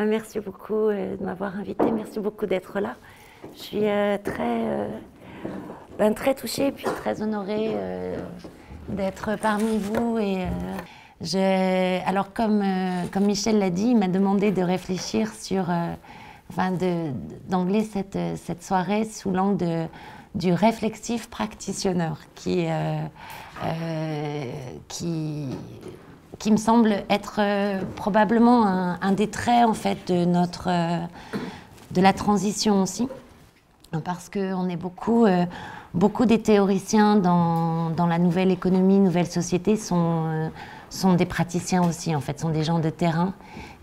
Merci beaucoup de m'avoir invitée, merci beaucoup d'être là. Je suis très touchée et puis très honorée d'être parmi vous. Alors comme Michel l'a dit, il m'a demandé de réfléchir sur, d'angler cette soirée sous l'angle du reflective practitioner qui me semble être probablement un des traits en fait de la transition aussi, parce qu'on est beaucoup des théoriciens dans la nouvelle économie, nouvelle société sont des praticiens aussi en fait, sont des gens de terrain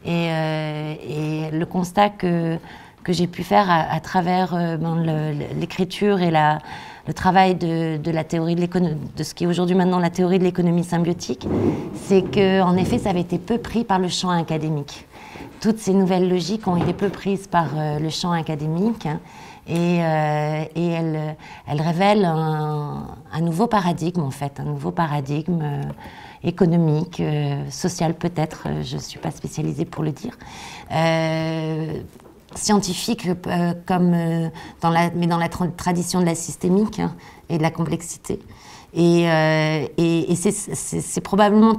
et le constat que j'ai pu faire à travers l'écriture et le travail de la théorie de ce qui est aujourd'hui maintenant la théorie de l'économie symbiotique, c'est qu'en effet, ça avait été peu pris par le champ académique. Toutes ces nouvelles logiques ont été peu prises par le champ académique et elles révèlent un nouveau paradigme, en fait, un nouveau paradigme économique, social peut-être, je ne suis pas spécialisée pour le dire, scientifique mais dans la tradition de la systémique et de la complexité. Et c'est probablement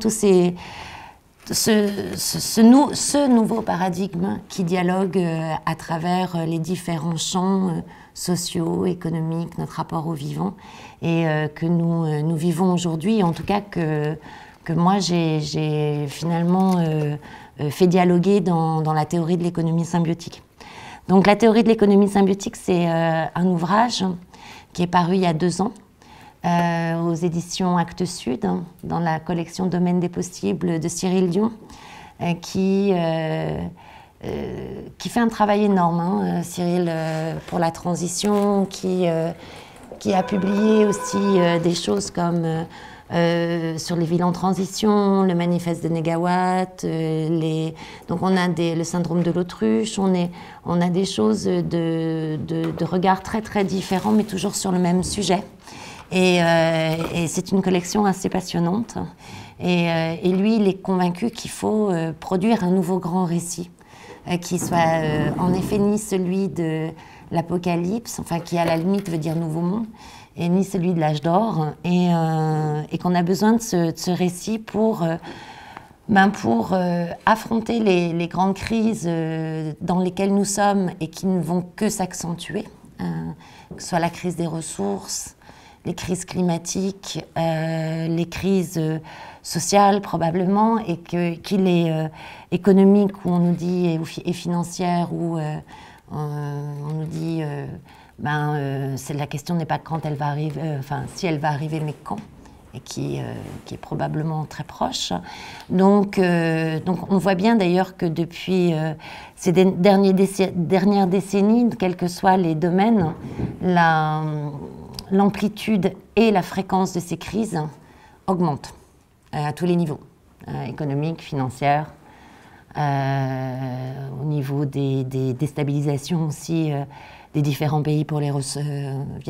ce nouveau paradigme qui dialogue à travers les différents champs sociaux, économiques, notre rapport au vivant, et que nous vivons aujourd'hui, en tout cas que moi j'ai finalement fait dialoguer dans la théorie de l'économie symbiotique. Donc la théorie de l'économie symbiotique, c'est un ouvrage qui est paru il y a 2 ans aux éditions Actes Sud, dans la collection Domaine des possibles de Cyril Dion, qui fait un travail énorme, Cyril, pour la transition, qui a publié aussi des choses comme sur les villes en transition, le manifeste de Négawatt, donc on a le syndrome de l'autruche, on a des choses de regards très très différents, mais toujours sur le même sujet. Et c'est une collection assez passionnante. Et lui, il est convaincu qu'il faut produire un nouveau grand récit, qui soit en effet ni celui de l'Apocalypse, enfin qui à la limite veut dire Nouveau Monde, et ni celui de l'âge d'or, et qu'on a besoin de ce récit pour affronter les grandes crises dans lesquelles nous sommes et qui ne vont que s'accentuer, que ce soit la crise des ressources, les crises climatiques, les crises sociales probablement, et qu'il est économique, où on nous dit, et financière, où on nous dit la question n'est pas quand elle va arriver, si elle va arriver, mais quand, et qui est probablement très proche. Donc on voit bien d'ailleurs que depuis ces dernières décennies, quels que soient les domaines, l'amplitude et la fréquence de ces crises augmentent à tous les niveaux, économiques, financières, au niveau des déstabilisations aussi des différents pays via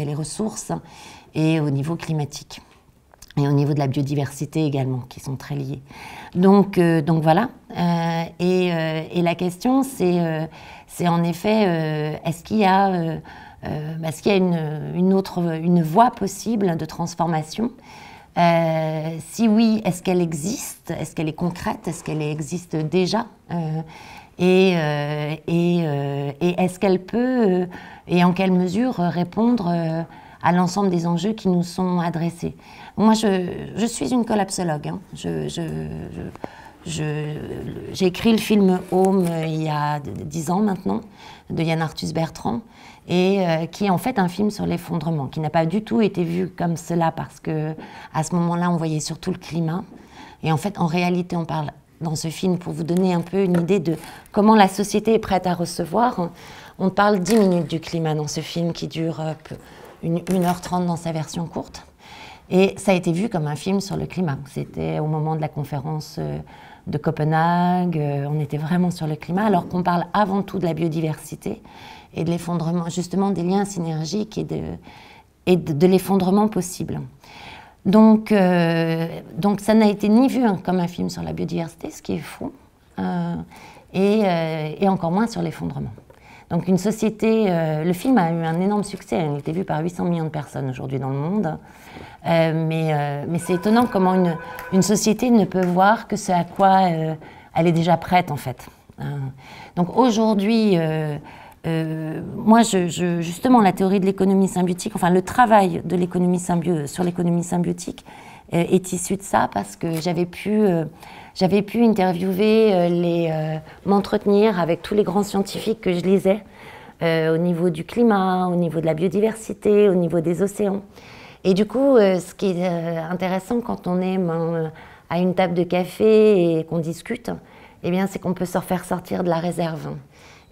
les ressources, et au niveau climatique, et au niveau de la biodiversité également, qui sont très liés. Donc voilà, et la question c'est en effet, est-ce qu'il y a une voie possible de transformation? Si oui, est-ce qu'elle existe? Est-ce qu'elle est concrète? Est-ce qu'elle existe déjà? Et est-ce qu'elle peut, et en quelle mesure, répondre à l'ensemble des enjeux qui nous sont adressés? Moi, je suis une collapsologue. Hein. J'ai écrit le film Home il y a 10 ans maintenant, de Yann Arthus Bertrand, et qui est en fait un film sur l'effondrement, qui n'a pas du tout été vu comme cela, parce que à ce moment-là, on voyait surtout le climat. Et en fait, en réalité, on parle dans ce film, pour vous donner un peu une idée de comment la société est prête à recevoir, on parle 10 minutes du climat dans ce film qui dure 1h30 dans sa version courte. Et ça a été vu comme un film sur le climat. C'était au moment de la conférence de Copenhague, on était vraiment sur le climat, alors qu'on parle avant tout de la biodiversité et de l'effondrement, justement des liens synergiques et de l'effondrement possible. Donc ça n'a été ni vu comme un film sur la biodiversité, ce qui est faux, et encore moins sur l'effondrement. Donc une société, le film a eu un énorme succès, il a été vu par 800 millions de personnes aujourd'hui dans le monde, mais c'est étonnant comment une société ne peut voir que ce à quoi elle est déjà prête en fait. Donc aujourd'hui, moi justement la théorie de l'économie symbiotique, enfin le travail de l'économie sur l'économie symbiotique est issu de ça parce que j'avais pu interviewer, m'entretenir avec tous les grands scientifiques que je lisais au niveau du climat, au niveau de la biodiversité, au niveau des océans. Et du coup, ce qui est intéressant quand on est à une table de café et qu'on discute, eh bien, c'est qu'on peut se faire sortir de la réserve.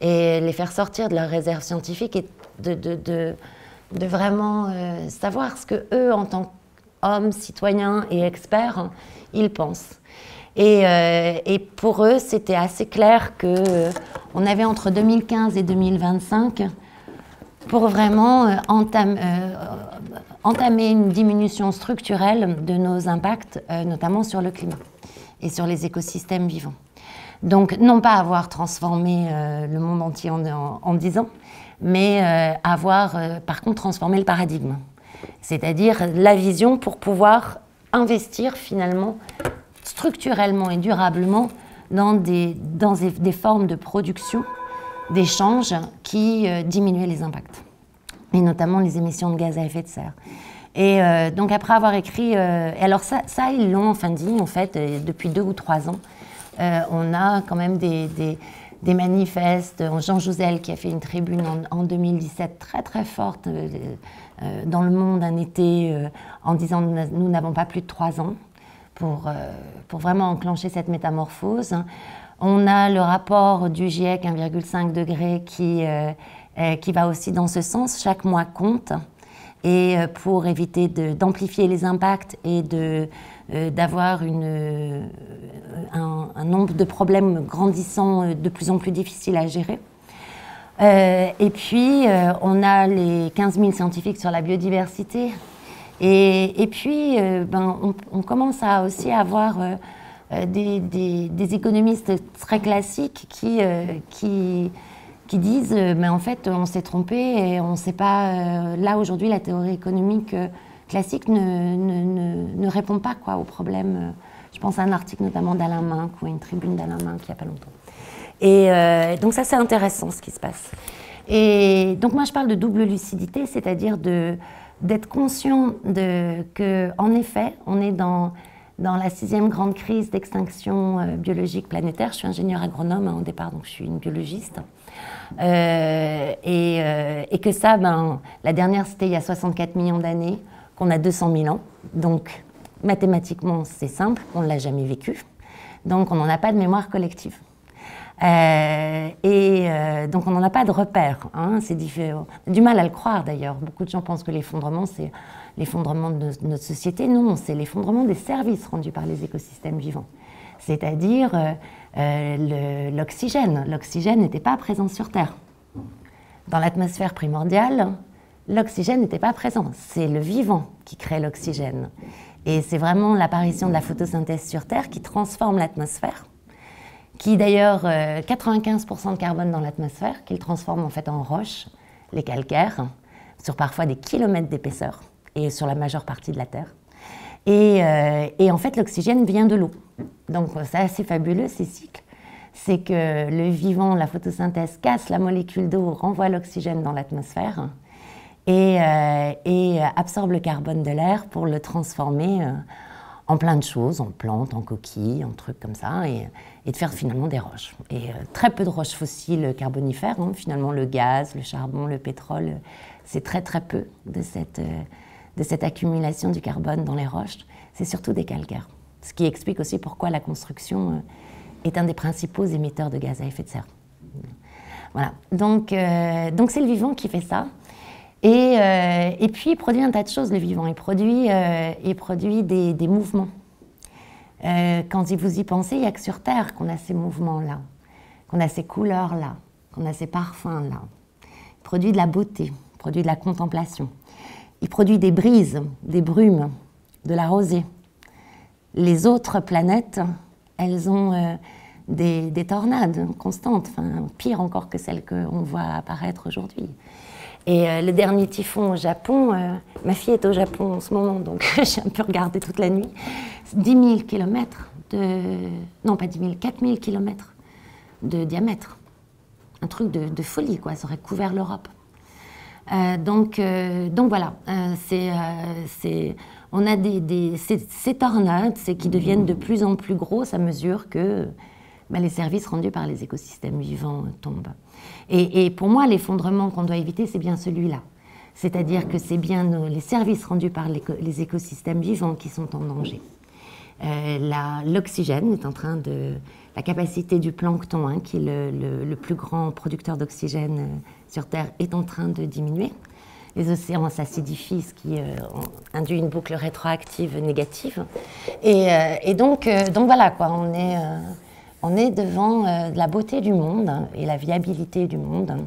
Et les faire sortir de leur réserve scientifique et de vraiment savoir ce que eux, en tant qu'hommes, citoyens et experts, ils pensent. Et pour eux, c'était assez clair qu'on avait entre 2015 et 2025 pour vraiment entamer une diminution structurelle de nos impacts, notamment sur le climat et sur les écosystèmes vivants. Donc, non pas avoir transformé le monde entier en 10 ans, mais avoir, par contre, transformé le paradigme. C'est-à-dire la vision pour pouvoir investir finalement structurellement et durablement dans des formes de production, d'échange qui diminuaient les impacts, et notamment les émissions de gaz à effet de serre. Et donc après avoir écrit, alors ça ils l'ont enfin dit en fait depuis 2 ou 3 ans, on a quand même des manifestes. Jean Jouzel qui a fait une tribune en 2017 très très forte dans Le Monde un été en disant nous n'avons pas plus de 3 ans pour vraiment enclencher cette métamorphose. On a le rapport du GIEC 1,5 degré qui va aussi dans ce sens. Chaque mois compte. Et pour éviter d'amplifier les impacts et d'avoir un nombre de problèmes grandissants de plus en plus difficiles à gérer. Et puis, on a les 15 000 scientifiques sur la biodiversité. Et puis, on commence à aussi avoir des économistes très classiques qui disent mais en fait, on s'est trompé et on ne sait pas... là, aujourd'hui, la théorie économique classique ne répond pas au problème. Je pense à un article notamment d'Alain Minck ou à une tribune d'Alain Minck il n'y a pas longtemps. Et donc ça, c'est intéressant ce qui se passe. Et donc moi, je parle de double lucidité, c'est-à-dire d'être conscient qu'en effet, on est dans la 6e grande crise d'extinction biologique planétaire. Je suis ingénieure agronome au départ, donc je suis une biologiste. Et que ça, la dernière, c'était il y a 64 millions d'années, qu'on a 200 000 ans. Donc, mathématiquement, c'est simple, on ne l'a jamais vécu. Donc, on n'en a pas de mémoire collective. Donc, on n'en a pas de repère. C'est différent. On a du mal à le croire, d'ailleurs. Beaucoup de gens pensent que l'effondrement, c'est l'effondrement de notre société. Non, c'est l'effondrement des services rendus par les écosystèmes vivants. C'est-à-dire l'oxygène. L'oxygène n'était pas présent sur Terre. Dans l'atmosphère primordiale, l'oxygène n'était pas présent. C'est le vivant qui crée l'oxygène. Et c'est vraiment l'apparition de la photosynthèse sur Terre qui transforme l'atmosphère, qui d'ailleurs, 95% de carbone dans l'atmosphère, qui le transforme en fait en roches, les calcaires, sur parfois des kilomètres d'épaisseur, et sur la majeure partie de la Terre. Et en fait, l'oxygène vient de l'eau. Donc, c'est assez fabuleux, ces cycles. C'est que le vivant, la photosynthèse, casse la molécule d'eau, renvoie l'oxygène dans l'atmosphère et absorbe le carbone de l'air pour le transformer en plein de choses, en plantes, en coquilles, en trucs comme ça, et de faire finalement des roches. Et très peu de roches fossiles carbonifères, finalement le gaz, le charbon, le pétrole, c'est très très peu de cette accumulation du carbone dans les roches. C'est surtout des calcaires. Ce qui explique aussi pourquoi la construction est un des principaux émetteurs de gaz à effet de serre. Voilà. Donc c'est le vivant qui fait ça. Et puis il produit un tas de choses, le vivant. Il produit des mouvements. Quand vous y pensez, il n'y a que sur Terre qu'on a ces mouvements-là, qu'on a ces couleurs-là, qu'on a ces parfums-là. Il produit de la beauté, il produit de la contemplation. Il produit des brises, des brumes, de la rosée. Les autres planètes, elles ont des tornades constantes, enfin, pire encore que celles qu'on voit apparaître aujourd'hui. Et le dernier typhon au Japon, ma fille est au Japon en ce moment, donc j'ai un peu regardé toute la nuit, 10 000 kilomètres non pas 10 000, 4 000 kilomètres de diamètre. Un truc de folie, quoi, ça aurait couvert l'Europe. Donc voilà, on a ces tornades qui deviennent de plus en plus grosses à mesure que les services rendus par les écosystèmes vivants tombent. Et pour moi, l'effondrement qu'on doit éviter, c'est bien celui-là. C'est-à-dire que c'est bien les services rendus par les écosystèmes vivants qui sont en danger. L'oxygène est en train de... La capacité du plancton, hein, qui est le plus grand producteur d'oxygène sur Terre, est en train de diminuer. Les océans s'acidifient, ce qui induit une boucle rétroactive négative. Et donc voilà, quoi, on est devant la beauté du monde et la viabilité du monde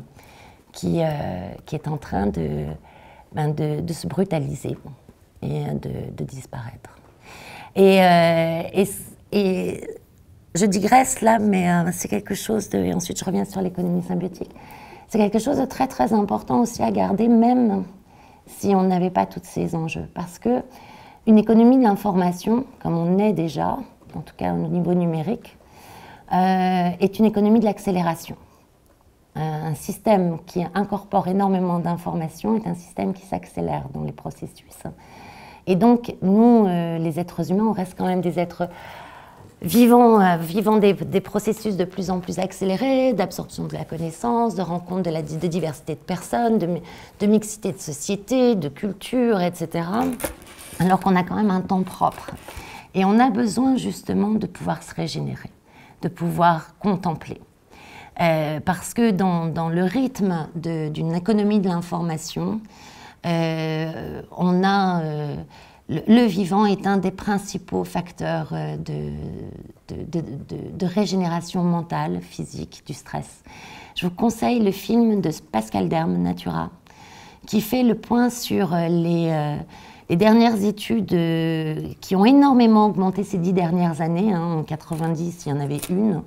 qui est en train de se brutaliser et de disparaître. Et je digresse là, mais c'est quelque chose de... Et ensuite, je reviens sur l'économie symbiotique. C'est quelque chose de très, très important aussi à garder, même si on n'avait pas tous ces enjeux. Parce qu'une économie de l'information, comme on est déjà, en tout cas au niveau numérique, est une économie de l'accélération. Un système qui incorpore énormément d'informations est un système qui s'accélère dans les processus. Et donc, nous, les êtres humains, on reste quand même des êtres vivant des processus de plus en plus accélérés, d'absorption de la connaissance, de rencontre de diversité de personnes, de mixité de société, de culture, etc. Alors qu'on a quand même un temps propre. Et on a besoin justement de pouvoir se régénérer, de pouvoir contempler. Parce que dans le rythme d'une économie de l'information, on a... Le vivant est un des principaux facteurs de régénération mentale, physique, du stress. Je vous conseille le film de Pascal Derme, Natura, qui fait le point sur les dernières études qui ont énormément augmenté ces 10 dernières années. En 90, il y en avait une.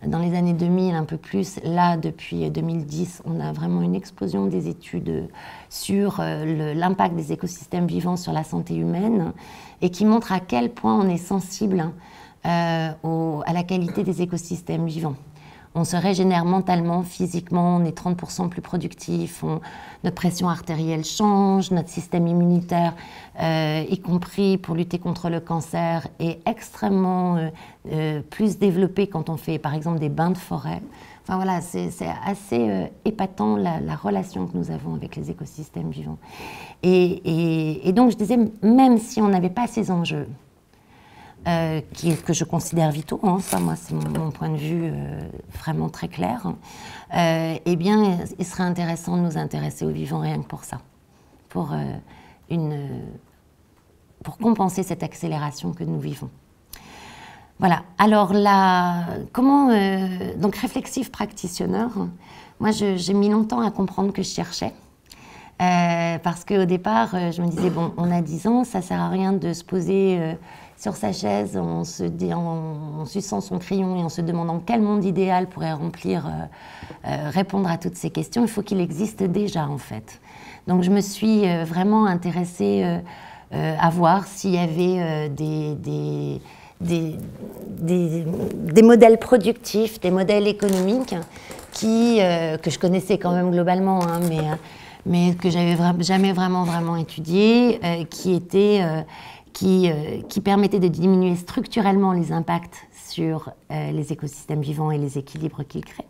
Dans les années 2000, un peu plus. Là, depuis 2010, on a vraiment une explosion des études sur l'impact des écosystèmes vivants sur la santé humaine et qui montre à quel point on est sensible à la qualité des écosystèmes vivants. On se régénère mentalement, physiquement, on est 30% plus productif, notre pression artérielle change, notre système immunitaire, y compris pour lutter contre le cancer, est extrêmement plus développé quand on fait par exemple des bains de forêt. Enfin voilà, c'est assez épatant la relation que nous avons avec les écosystèmes vivants. Et donc je disais, même si on n'avait pas ces enjeux, que je considère vitaux, hein, ça moi c'est mon point de vue vraiment très clair, eh bien il serait intéressant de nous intéresser aux vivants rien que pour ça, pour compenser cette accélération que nous vivons. Voilà, alors donc réflexive practitioner, moi j'ai mis longtemps à comprendre que je cherchais. Parce qu'au départ, je me disais, bon, on a 10 ans, ça sert à rien de se poser sur sa chaise en suçant son crayon et en se demandant quel monde idéal pourrait répondre à toutes ces questions. Il faut qu'il existe déjà, en fait. Donc je me suis vraiment intéressée à voir s'il y avait des modèles productifs, des modèles économiques que je connaissais quand même globalement, hein, mais que j'avais jamais vraiment étudié, qui permettait de diminuer structurellement les impacts sur les écosystèmes vivants et les équilibres qu'ils créent,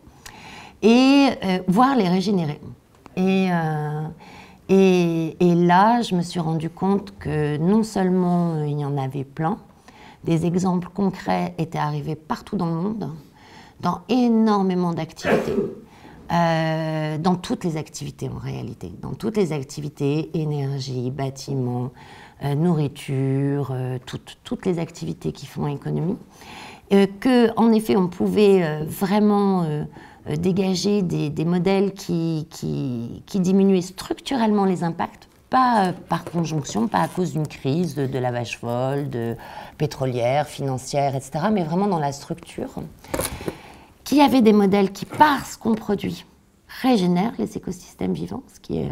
et voire les régénérer. Et là, je me suis rendu compte que non seulement il y en avait plein, des exemples concrets étaient arrivés partout dans le monde, dans énormément d'activités. Dans toutes les activités en réalité, dans toutes les activités, énergie, bâtiment, nourriture, toutes les activités qui font économie, qu'en effet on pouvait vraiment dégager des modèles qui diminuaient structurellement les impacts, pas par conjonction, pas à cause d'une crise de la vache folle, pétrolière, financière, etc., mais vraiment dans la structure. qu'il y avait des modèles qui, parce qu'on produit, régénèrent les écosystèmes vivants, ce qui est,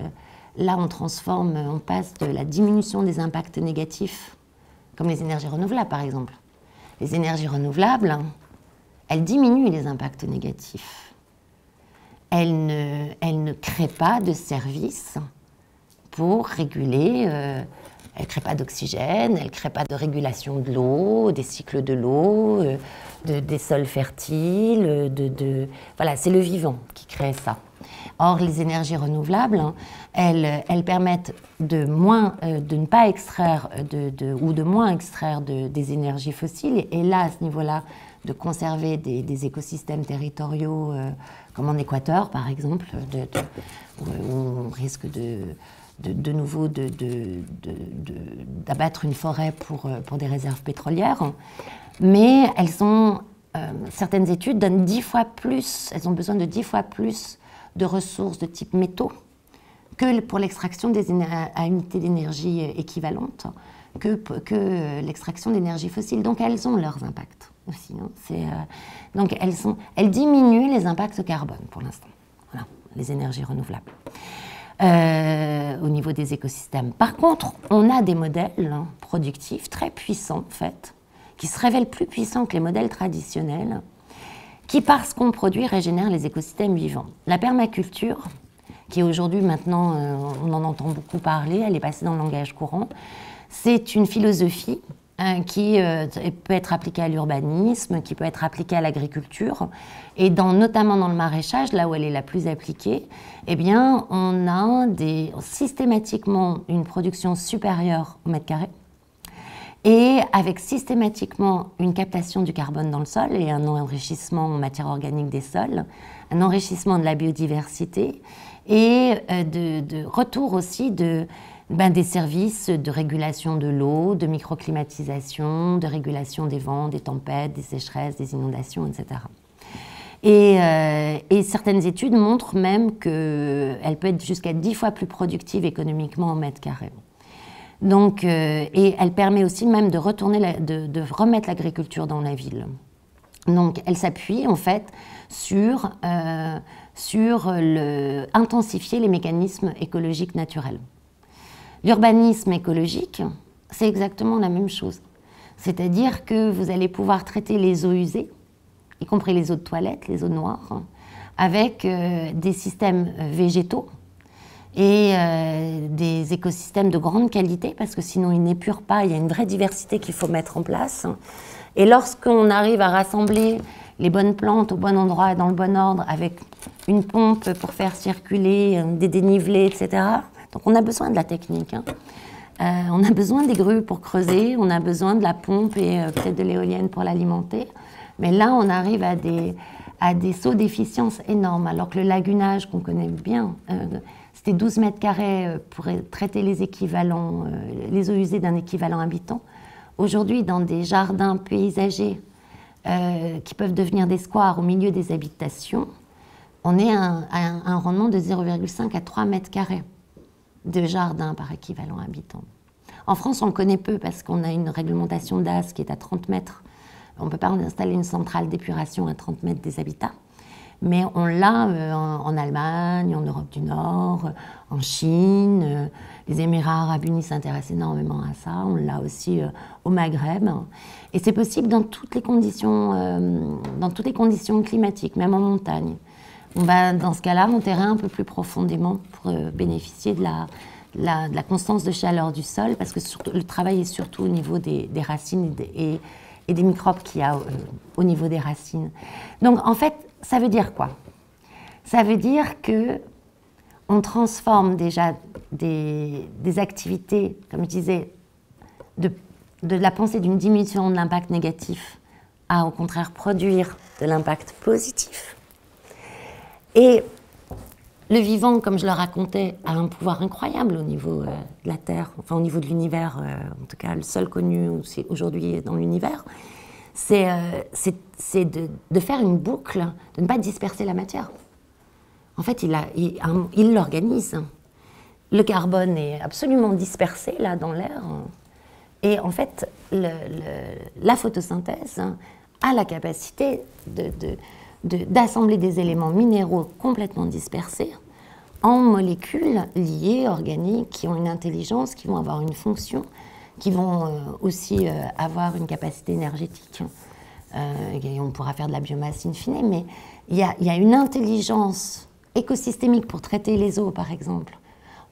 là on transforme, on passe de la diminution des impacts négatifs, comme les énergies renouvelables par exemple. Les énergies renouvelables, elles diminuent les impacts négatifs. Elles ne créent pas de services pour réguler, elles ne créent pas d'oxygène, elles ne créent pas de régulation de l'eau, des cycles de l'eau, des sols fertiles, voilà, c'est le vivant qui crée ça. Or, les énergies renouvelables, elles permettent de ne pas extraire ou de moins extraire des énergies fossiles, et là, à ce niveau-là, de conserver des écosystèmes territoriaux comme en Équateur, par exemple, où on risque de nouveau d'abattre une forêt pour des réserves pétrolières. Mais certaines études donnent 10 fois plus, elles ont besoin de 10 fois plus de ressources de type métaux que pour l'extraction à unité d'énergie équivalente que l'extraction d'énergie fossile. Donc elles ont leurs impacts aussi. Hein. Donc elles diminuent les impacts carbone pour l'instant, voilà, les énergies renouvelables. Au niveau des écosystèmes. Par contre, on a des modèles productifs très puissants, en fait, qui se révèlent plus puissants que les modèles traditionnels, qui, parce qu'on produit, régénèrent les écosystèmes vivants. La permaculture, qui aujourd'hui, maintenant, on en entend beaucoup parler, elle est passée dans le langage courant, c'est une philosophie qui peut être appliquée à l'urbanisme, qui peut être appliquée à l'agriculture, et notamment dans le maraîchage, là où elle est la plus appliquée, eh bien, on a systématiquement une production supérieure au mètre carré, et avec systématiquement une captation du carbone dans le sol et un enrichissement en matière organique des sols, un enrichissement de la biodiversité, et de retour aussi des services de régulation de l'eau, de microclimatisation, de régulation des vents, des tempêtes, des sécheresses, des inondations, etc. Et certaines études montrent même qu'elle peut être jusqu'à 10 fois plus productive économiquement en mètre carré. Donc, et elle permet aussi même de remettre l'agriculture dans la ville. Donc, elle s'appuie en fait sur intensifier les mécanismes écologiques naturels. L'urbanisme écologique, c'est exactement la même chose. C'est-à-dire que vous allez pouvoir traiter les eaux usées, y compris les eaux de toilette, les eaux noires, avec des systèmes végétaux et des écosystèmes de grande qualité, parce que sinon ils n'épurent pas, il y a une vraie diversité qu'il faut mettre en place. Et lorsqu'on arrive à rassembler les bonnes plantes au bon endroit et dans le bon ordre, avec une pompe pour faire circuler des dénivelés, etc., donc on a besoin de la technique. Hein. On a besoin des grues pour creuser, on a besoin de la pompe et peut-être de l'éolienne pour l'alimenter. Mais là, on arrive à des sauts d'efficience énormes, alors que le lagunage qu'on connaît bien, c'était 12 mètres carrés pour traiter les équivalents, les eaux usées d'un équivalent habitant. Aujourd'hui, dans des jardins paysagers qui peuvent devenir des squares au milieu des habitations, on est à un rendement de 0,5 à 3 mètres carrés de jardin par équivalent habitant. En France, on le connaît peu parce qu'on a une réglementation d'AS qui est à 30 mètres. On ne peut pas installer une centrale d'épuration à 30 mètres des habitats, mais on l'a en Allemagne, en Europe du Nord, en Chine. Les Émirats arabes unis s'intéressent énormément à ça. On l'a aussi au Maghreb. Et c'est possible dans toutes les conditions climatiques, même en montagne. On va, dans ce cas-là, enterrer un peu plus profondément pour bénéficier de la constance de chaleur du sol, parce que le travail est surtout au niveau des racines et des microbes qu'il y a au niveau des racines. Donc, en fait, ça veut dire quoi? Ça veut dire qu'on transforme déjà des activités, comme je disais, de la pensée d'une diminution de l'impact négatif à, au contraire, produire de l'impact positif. Et le vivant, comme je le racontais, a un pouvoir incroyable au niveau de la Terre, enfin au niveau de l'univers, en tout cas le seul connu aujourd'hui dans l'univers, c'est de faire une boucle, de ne pas disperser la matière. En fait, il l'organise. Le carbone est absolument dispersé là dans l'air. Et en fait, la photosynthèse a la capacité d'assembler des éléments minéraux complètement dispersés en molécules liées, organiques, qui ont une intelligence, qui vont avoir une fonction, qui vont aussi avoir une capacité énergétique. Et on pourra faire de la biomasse in fine, mais il y a une intelligence écosystémique pour traiter les eaux, par exemple.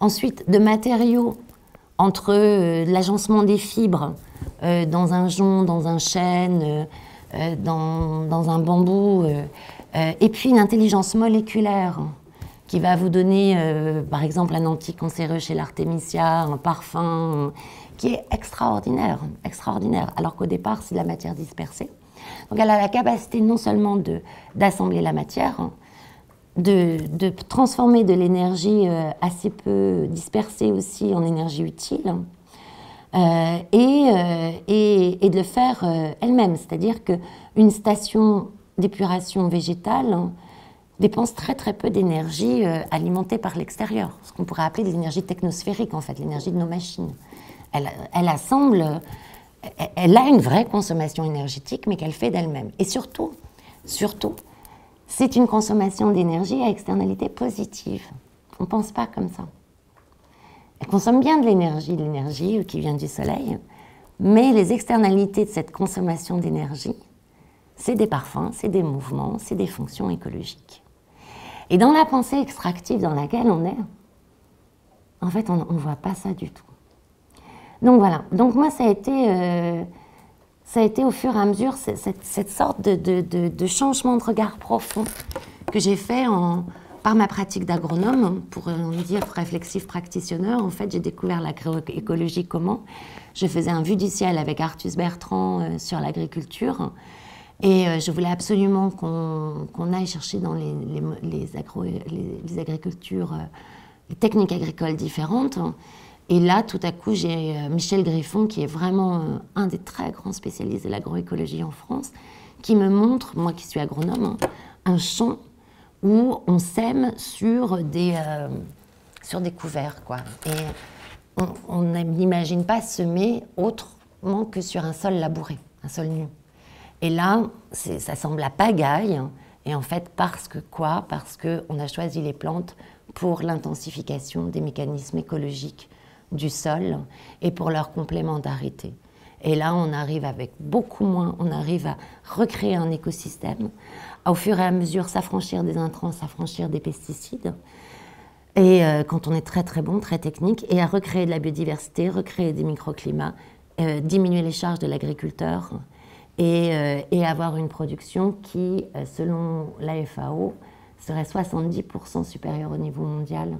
Ensuite, de matériaux entre l'agencement des fibres dans un jonc, dans un chêne, dans un bambou, et puis une intelligence moléculaire qui va vous donner, par exemple, un anticancéreux chez l'artémisia, un parfum, qui est extraordinaire, extraordinaire, alors qu'au départ, c'est de la matière dispersée. Donc elle a la capacité non seulement d'assembler la matière, de transformer de l'énergie assez peu dispersée aussi en énergie utile, et de le faire elle-même. C'est-à-dire qu'une station d'épuration végétale dépense très très peu d'énergie alimentée par l'extérieur, ce qu'on pourrait appeler de l'énergie technosphérique, en fait, l'énergie de nos machines. Elle assemble, elle a une vraie consommation énergétique, mais qu'elle fait d'elle-même. Et surtout, c'est une consommation d'énergie à externalité positive. On ne pense pas comme ça. Elle consomme bien de l'énergie qui vient du soleil, mais les externalités de cette consommation d'énergie, c'est des parfums, c'est des mouvements, c'est des fonctions écologiques. Et dans la pensée extractive dans laquelle on est, en fait, on ne voit pas ça du tout. Donc voilà, donc moi ça a été au fur et à mesure cette sorte de changement de regard profond que j'ai fait par ma pratique d'agronome, pour dire réflexif practitioner. En fait, j'ai découvert l'agroécologie comment. Je faisais un vue du ciel avec Arthus Bertrand sur l'agriculture, et je voulais absolument qu'on aille chercher dans les agricultures, les techniques agricoles différentes. Et là, tout à coup, j'ai Michel Griffon, qui est vraiment un des très grands spécialistes de l'agroécologie en France, qui me montre, moi qui suis agronome, un champ où on sème sur des couverts, quoi. Et on n'imagine pas semer autrement que sur un sol labouré, un sol nu. Et là, ça semble la pagaille. Et en fait, parce qu'on a choisi les plantes pour l'intensification des mécanismes écologiques du sol et pour leur complémentarité. Et là, on arrive avec beaucoup moins, on arrive à recréer un écosystème, à, au fur et à mesure s'affranchir des intrants, s'affranchir des pesticides, et quand on est très très bon, très technique, et à recréer de la biodiversité, recréer des microclimats, diminuer les charges de l'agriculteur, et avoir une production qui, selon la FAO, serait 70% supérieure au niveau mondial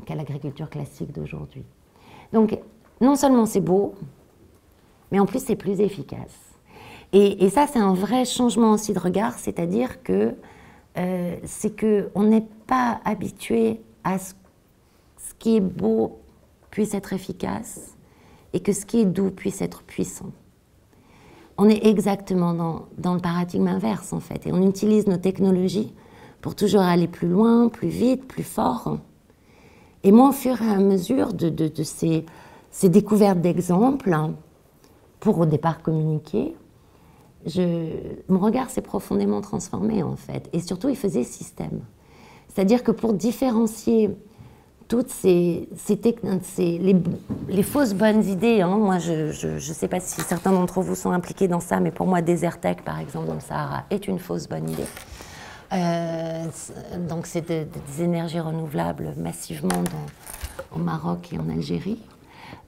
qu'à l'agriculture classique d'aujourd'hui. Donc, non seulement c'est beau, mais en plus c'est plus efficace. Et ça, c'est un vrai changement aussi de regard, c'est-à-dire que c'est qu'on n'est pas habitué à ce qui est beau puisse être efficace et que ce qui est doux puisse être puissant. On est exactement dans le paradigme inverse, en fait, et on utilise nos technologies pour toujours aller plus loin, plus vite, plus fort. Et moi, au fur et à mesure de ces découvertes d'exemples, pour au départ communiquer, mon regard s'est profondément transformé, en fait. Et surtout, il faisait système. C'est-à-dire que pour différencier toutes les fausses bonnes idées, moi, je ne sais pas si certains d'entre vous sont impliqués dans ça, mais pour moi, Desertec, par exemple, dans le Sahara, est une fausse bonne idée. Donc c'est des énergies renouvelables massivement au Maroc et en Algérie.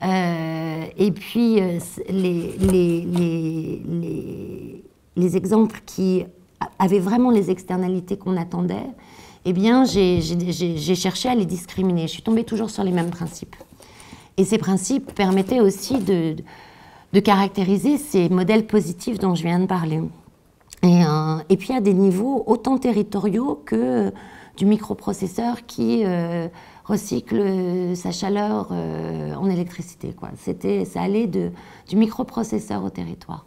Et puis les exemples qui avaient vraiment les externalités qu'on attendait, eh bien j'ai cherché à les discriminer. Je suis tombée toujours sur les mêmes principes. Et ces principes permettaient aussi de caractériser ces modèles positifs dont je viens de parler. Et puis à des niveaux autant territoriaux que du microprocesseur qui recycle sa chaleur en électricité, quoi. Ça allait du microprocesseur au territoire.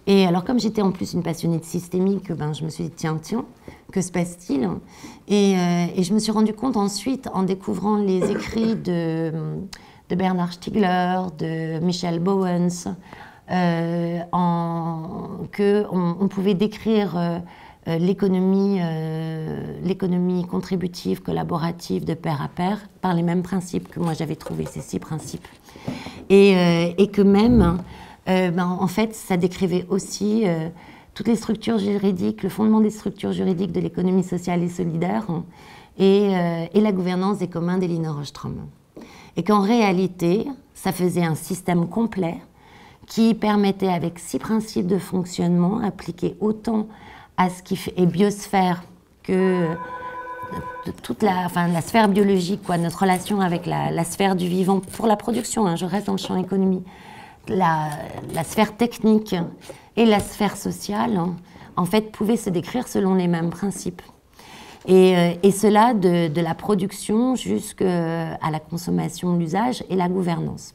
Et alors comme j'étais en plus une passionnée de systémique, je me suis dit tiens, que se passe-t-il ? Et je me suis rendu compte ensuite, en découvrant les écrits de Bernard Stiegler, de Michel Bowens, qu'on pouvait décrire l'économie contributive, collaborative, de pair à pair, par les mêmes principes que moi j'avais trouvé, ces 6 principes. Et que même, en fait, ça décrivait aussi toutes les structures juridiques, le fondement des structures juridiques de l'économie sociale et solidaire, et la gouvernance des communs d'Elinor Ostrom. Et qu'en réalité, ça faisait un système complet qui permettait, avec 6 principes de fonctionnement, appliqués autant à ce qui est biosphère que toute la sphère biologique, quoi, notre relation avec la sphère du vivant pour la production, hein, je reste dans le champ économie, la sphère technique et la sphère sociale, hein, en fait, pouvaient se décrire selon les mêmes principes. Et cela de la production jusqu'à la consommation, l'usage et la gouvernance.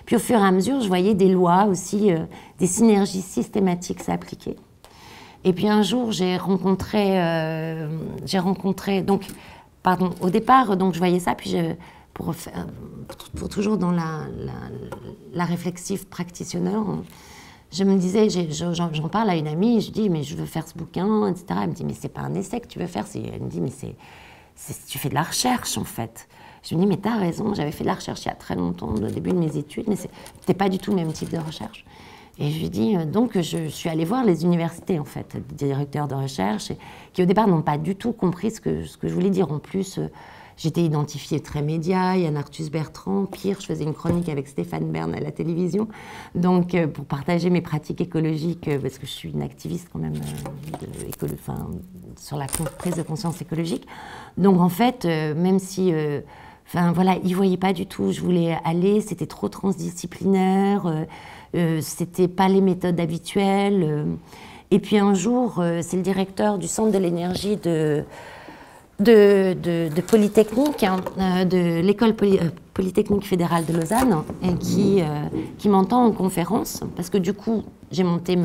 Puis au fur et à mesure, je voyais des lois aussi, des synergies systématiques s'appliquer. Et puis un jour, j'ai rencontré, donc, pardon, au départ, donc je voyais ça, puis pour toujours dans la réflexive practitioner, je me disais, j'en parle à une amie, je dis, mais je veux faire ce bouquin, etc. Elle me dit, mais c'est pas un essai que tu veux faire. Elle me dit, mais tu fais de la recherche, en fait. Je me dis, mais t'as raison, j'avais fait de la recherche il y a très longtemps, au début de mes études, mais c'était pas du tout le même type de recherche. Et je lui dis, donc je suis allée voir les universités, en fait, des directeurs de recherche, qui au départ n'ont pas du tout compris ce que je voulais dire. En plus, j'étais identifiée très média, Yann Arthus Bertrand, pire, je faisais une chronique avec Stéphane Bern à la télévision, donc pour partager mes pratiques écologiques, parce que je suis une activiste quand même sur la prise de conscience écologique. Donc en fait, même si... voilà, ils ne voyaient pas du tout où je voulais aller, c'était trop transdisciplinaire, c'était pas les méthodes habituelles. Et puis un jour, c'est le directeur du Centre de l'énergie de Polytechnique, hein, de l'école Polytechnique fédérale de Lausanne, et qui m'entend en conférence, parce que du coup, j'ai monté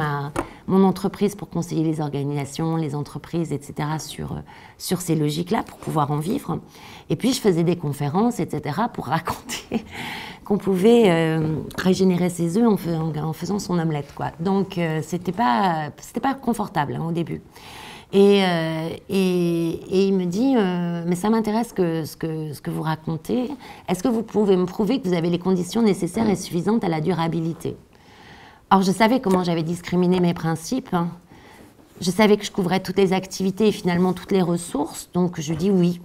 mon entreprise pour conseiller les organisations, les entreprises, etc., sur ces logiques-là, pour pouvoir en vivre. Et puis, je faisais des conférences, etc., pour raconter qu'on pouvait régénérer ses œufs en faisant son omelette, quoi. Donc, c'était pas confortable, hein, au début. Et il me dit, mais ça m'intéresse ce que vous racontez. Est-ce que vous pouvez me prouver que vous avez les conditions nécessaires et suffisantes à la durabilité? Alors, je savais comment j'avais discriminé mes principes. Hein. Je savais que je couvrais toutes les activités et finalement toutes les ressources. Donc, je dis oui.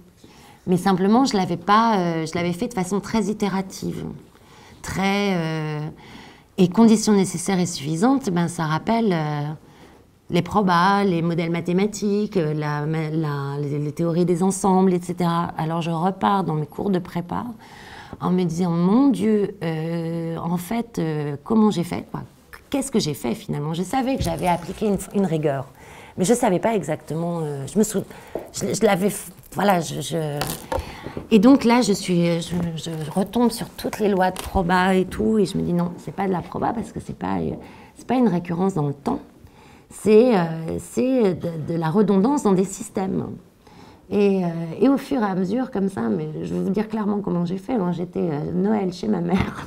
Mais simplement, je l'avais fait de façon très itérative. Et conditions nécessaires et suffisantes, ben, ça rappelle... les probas, les modèles mathématiques, les théories des ensembles, etc. Alors je repars dans mes cours de prépa en me disant, mon Dieu, en fait, comment j'ai fait, quoi? Qu'est-ce que j'ai fait finalement? Je savais que j'avais appliqué une rigueur, mais je ne savais pas exactement, je l'avais, voilà, Et donc là, je retombe sur toutes les lois de proba et tout, et je me dis non, c'est pas de la proba parce que c'est pas une récurrence dans le temps. C'est de la redondance dans des systèmes. Et au fur et à mesure, comme ça, mais je vais vous dire clairement comment j'ai fait. Moi, j'étais Noël chez ma mère.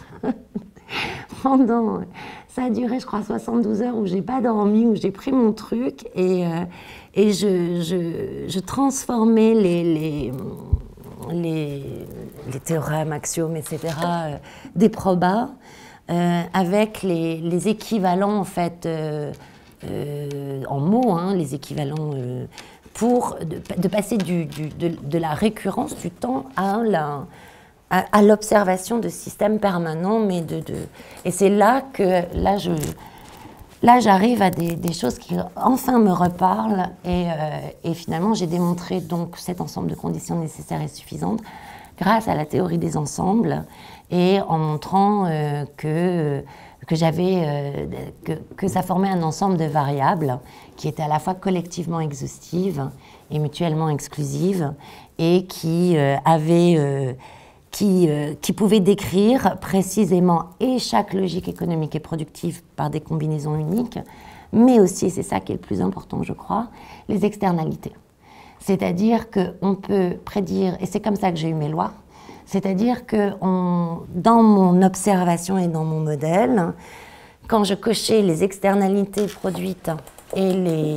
Ça a duré, je crois, 72 heures où j'ai pas dormi, où j'ai pris mon truc et je transformais les théorèmes, axiomes, etc., des probas avec les équivalents, en fait, en mots, hein, les équivalents pour de passer de la récurrence du temps à l'observation de systèmes permanents, et c'est là que j'arrive à des choses qui enfin me reparlent, et finalement j'ai démontré donc cet ensemble de conditions nécessaires et suffisantes grâce à la théorie des ensembles, et en montrant que ça formait un ensemble de variables qui étaient à la fois collectivement exhaustives et mutuellement exclusives, et qui pouvaient décrire précisément et chaque logique économique et productive par des combinaisons uniques, mais aussi, et c'est ça qui est le plus important, je crois, les externalités. C'est-à-dire qu'on peut prédire, et c'est comme ça que j'ai eu mes lois, c'est-à-dire que dans mon observation et dans mon modèle, quand je cochais les externalités produites et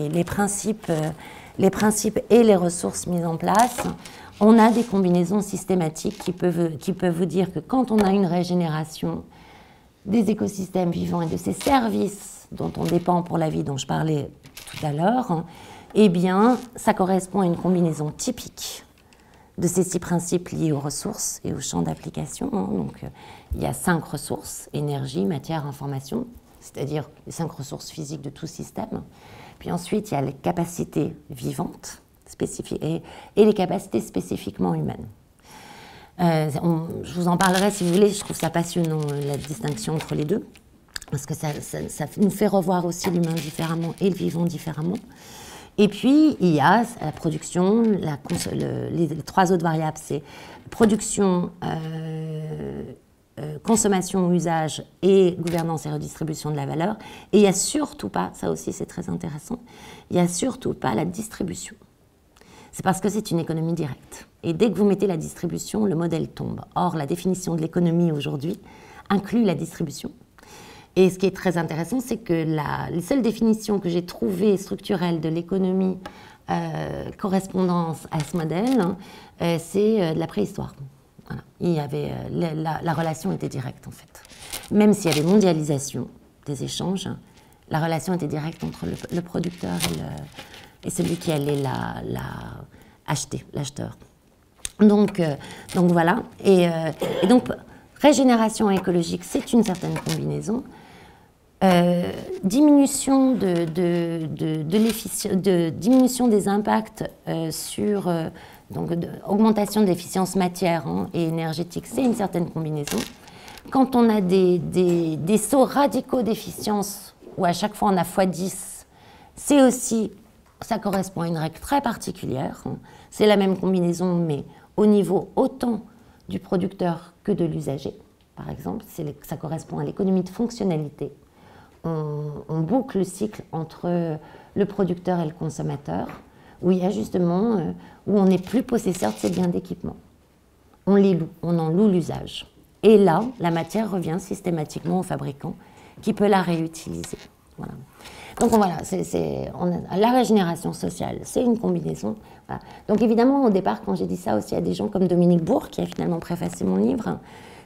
les principes et les ressources mises en place, on a des combinaisons systématiques qui peuvent vous dire que quand on a une régénération des écosystèmes vivants et de ces services dont on dépend pour la vie, dont je parlais tout à l'heure, eh bien, ça correspond à une combinaison typique de ces 6 principes liés aux ressources et aux champs d'application. Donc, il y a 5 ressources, énergie, matière, information, c'est-à-dire les 5 ressources physiques de tout système. Puis ensuite, il y a les capacités vivantes spécifiques et les capacités spécifiquement humaines. Je vous en parlerai si vous voulez, je trouve ça passionnant, la distinction entre les deux, parce que ça nous fait revoir aussi l'humain différemment et le vivant différemment. Et puis, il y a la production, les 3 autres variables, c'est production, consommation, usage et gouvernance et redistribution de la valeur. Et il n'y a surtout pas, ça aussi c'est très intéressant, il n'y a surtout pas la distribution. C'est parce que c'est une économie directe. Et dès que vous mettez la distribution, le modèle tombe. Or, la définition de l'économie aujourd'hui inclut la distribution. Et ce qui est très intéressant, c'est que les seules définitions que j'ai trouvées structurelles de l'économie correspondant à ce modèle, c'est de la préhistoire. Voilà. Il y avait, la relation était directe en fait. Même s'il y avait mondialisation des échanges, la relation était directe entre le producteur et celui qui allait acheter, l'acheteur. Donc voilà. Et donc, régénération écologique, c'est une certaine combinaison. Diminution diminution des impacts sur augmentation de l'efficience matière et énergétique, c'est une certaine combinaison. Quand on a des sauts radicaux d'efficience où à chaque fois on a x10, c'est aussi, ça correspond à une règle très particulière. C'est la même combinaison, mais au niveau autant du producteur que de l'usager. Par exemple, ça correspond à l'économie de fonctionnalité. On boucle le cycle entre le producteur et le consommateur, où il y a justement, où on n'est plus possesseur de ces biens d'équipement. On les loue, on en loue l'usage. Et là, la matière revient systématiquement au fabricant, qui peut la réutiliser. Voilà. Donc voilà, la régénération sociale, c'est une combinaison. Voilà. Donc évidemment, au départ, quand j'ai dit ça aussi à des gens comme Dominique Bourg, qui a finalement préfacé mon livre,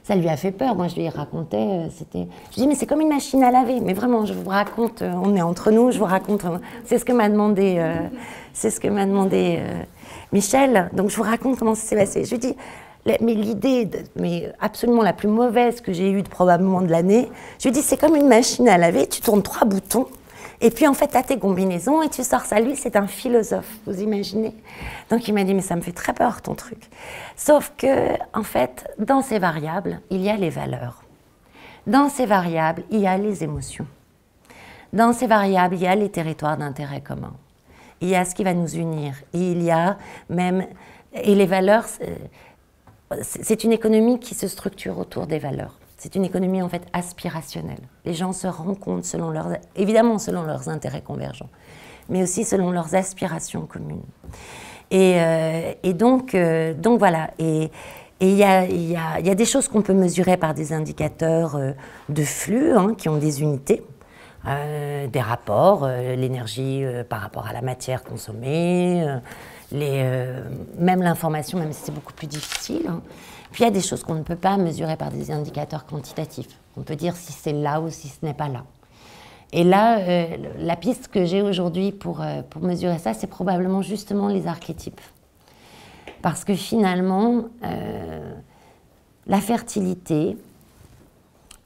ça lui a fait peur. Moi, je lui racontais, je lui dis, mais c'est comme une machine à laver. Mais vraiment, je vous raconte, on est entre nous, je vous raconte, c'est ce que m'a demandé, Michel. Donc, je vous raconte comment ça s'est passé. Je lui dis, mais l'idée, absolument la plus mauvaise que j'ai eue probablement de l'année, je lui dis, c'est comme une machine à laver, tu tournes 3 boutons, et puis en fait, tu as tes combinaisons et tu sors ça. Lui, c'est un philosophe, vous imaginez? Donc il m'a dit, mais ça me fait très peur ton truc. Sauf que, en fait, dans ces variables, il y a les valeurs. Dans ces variables, il y a les émotions. Dans ces variables, il y a les territoires d'intérêt commun. Il y a ce qui va nous unir. Il y a même... Et les valeurs, c'est une économie qui se structure autour des valeurs. C'est une économie en fait aspirationnelle. Les gens se rencontrent évidemment selon leurs intérêts convergents, mais aussi selon leurs aspirations communes. Et donc voilà. Et il y a des choses qu'on peut mesurer par des indicateurs de flux qui ont des unités, des rapports, l'énergie par rapport à la matière consommée, même l'information, même si c'est beaucoup plus difficile. Puis il y a des choses qu'on ne peut pas mesurer par des indicateurs quantitatifs. On peut dire si c'est là ou si ce n'est pas là. Et là, la piste que j'ai aujourd'hui pour mesurer ça, c'est probablement justement les archétypes. Parce que finalement, la fertilité,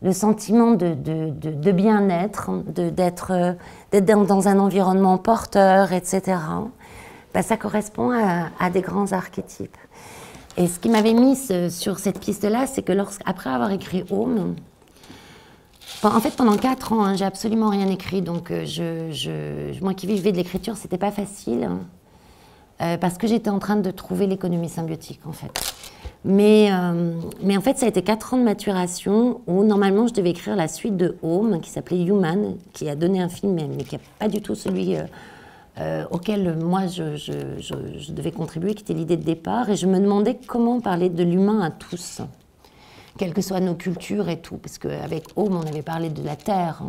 le sentiment de bien-être, d'être dans un environnement porteur, etc., ça correspond à des grands archétypes. Et ce qui m'avait mis sur cette piste-là, c'est que après avoir écrit Home, en fait pendant 4 ans, j'ai absolument rien écrit, donc moi qui vivais de l'écriture, c'était pas facile, parce que j'étais en train de trouver l'économie symbiotique en fait. Mais en fait, ça a été 4 ans de maturation où normalement je devais écrire la suite de Home, qui s'appelait Human, qui a donné un film, mais qui n'est pas du tout celui auquel moi je devais contribuer, qui était l'idée de départ, et je me demandais comment parler de l'humain à tous, quelles que soient nos cultures et tout, parce qu'avec Home, on avait parlé de la Terre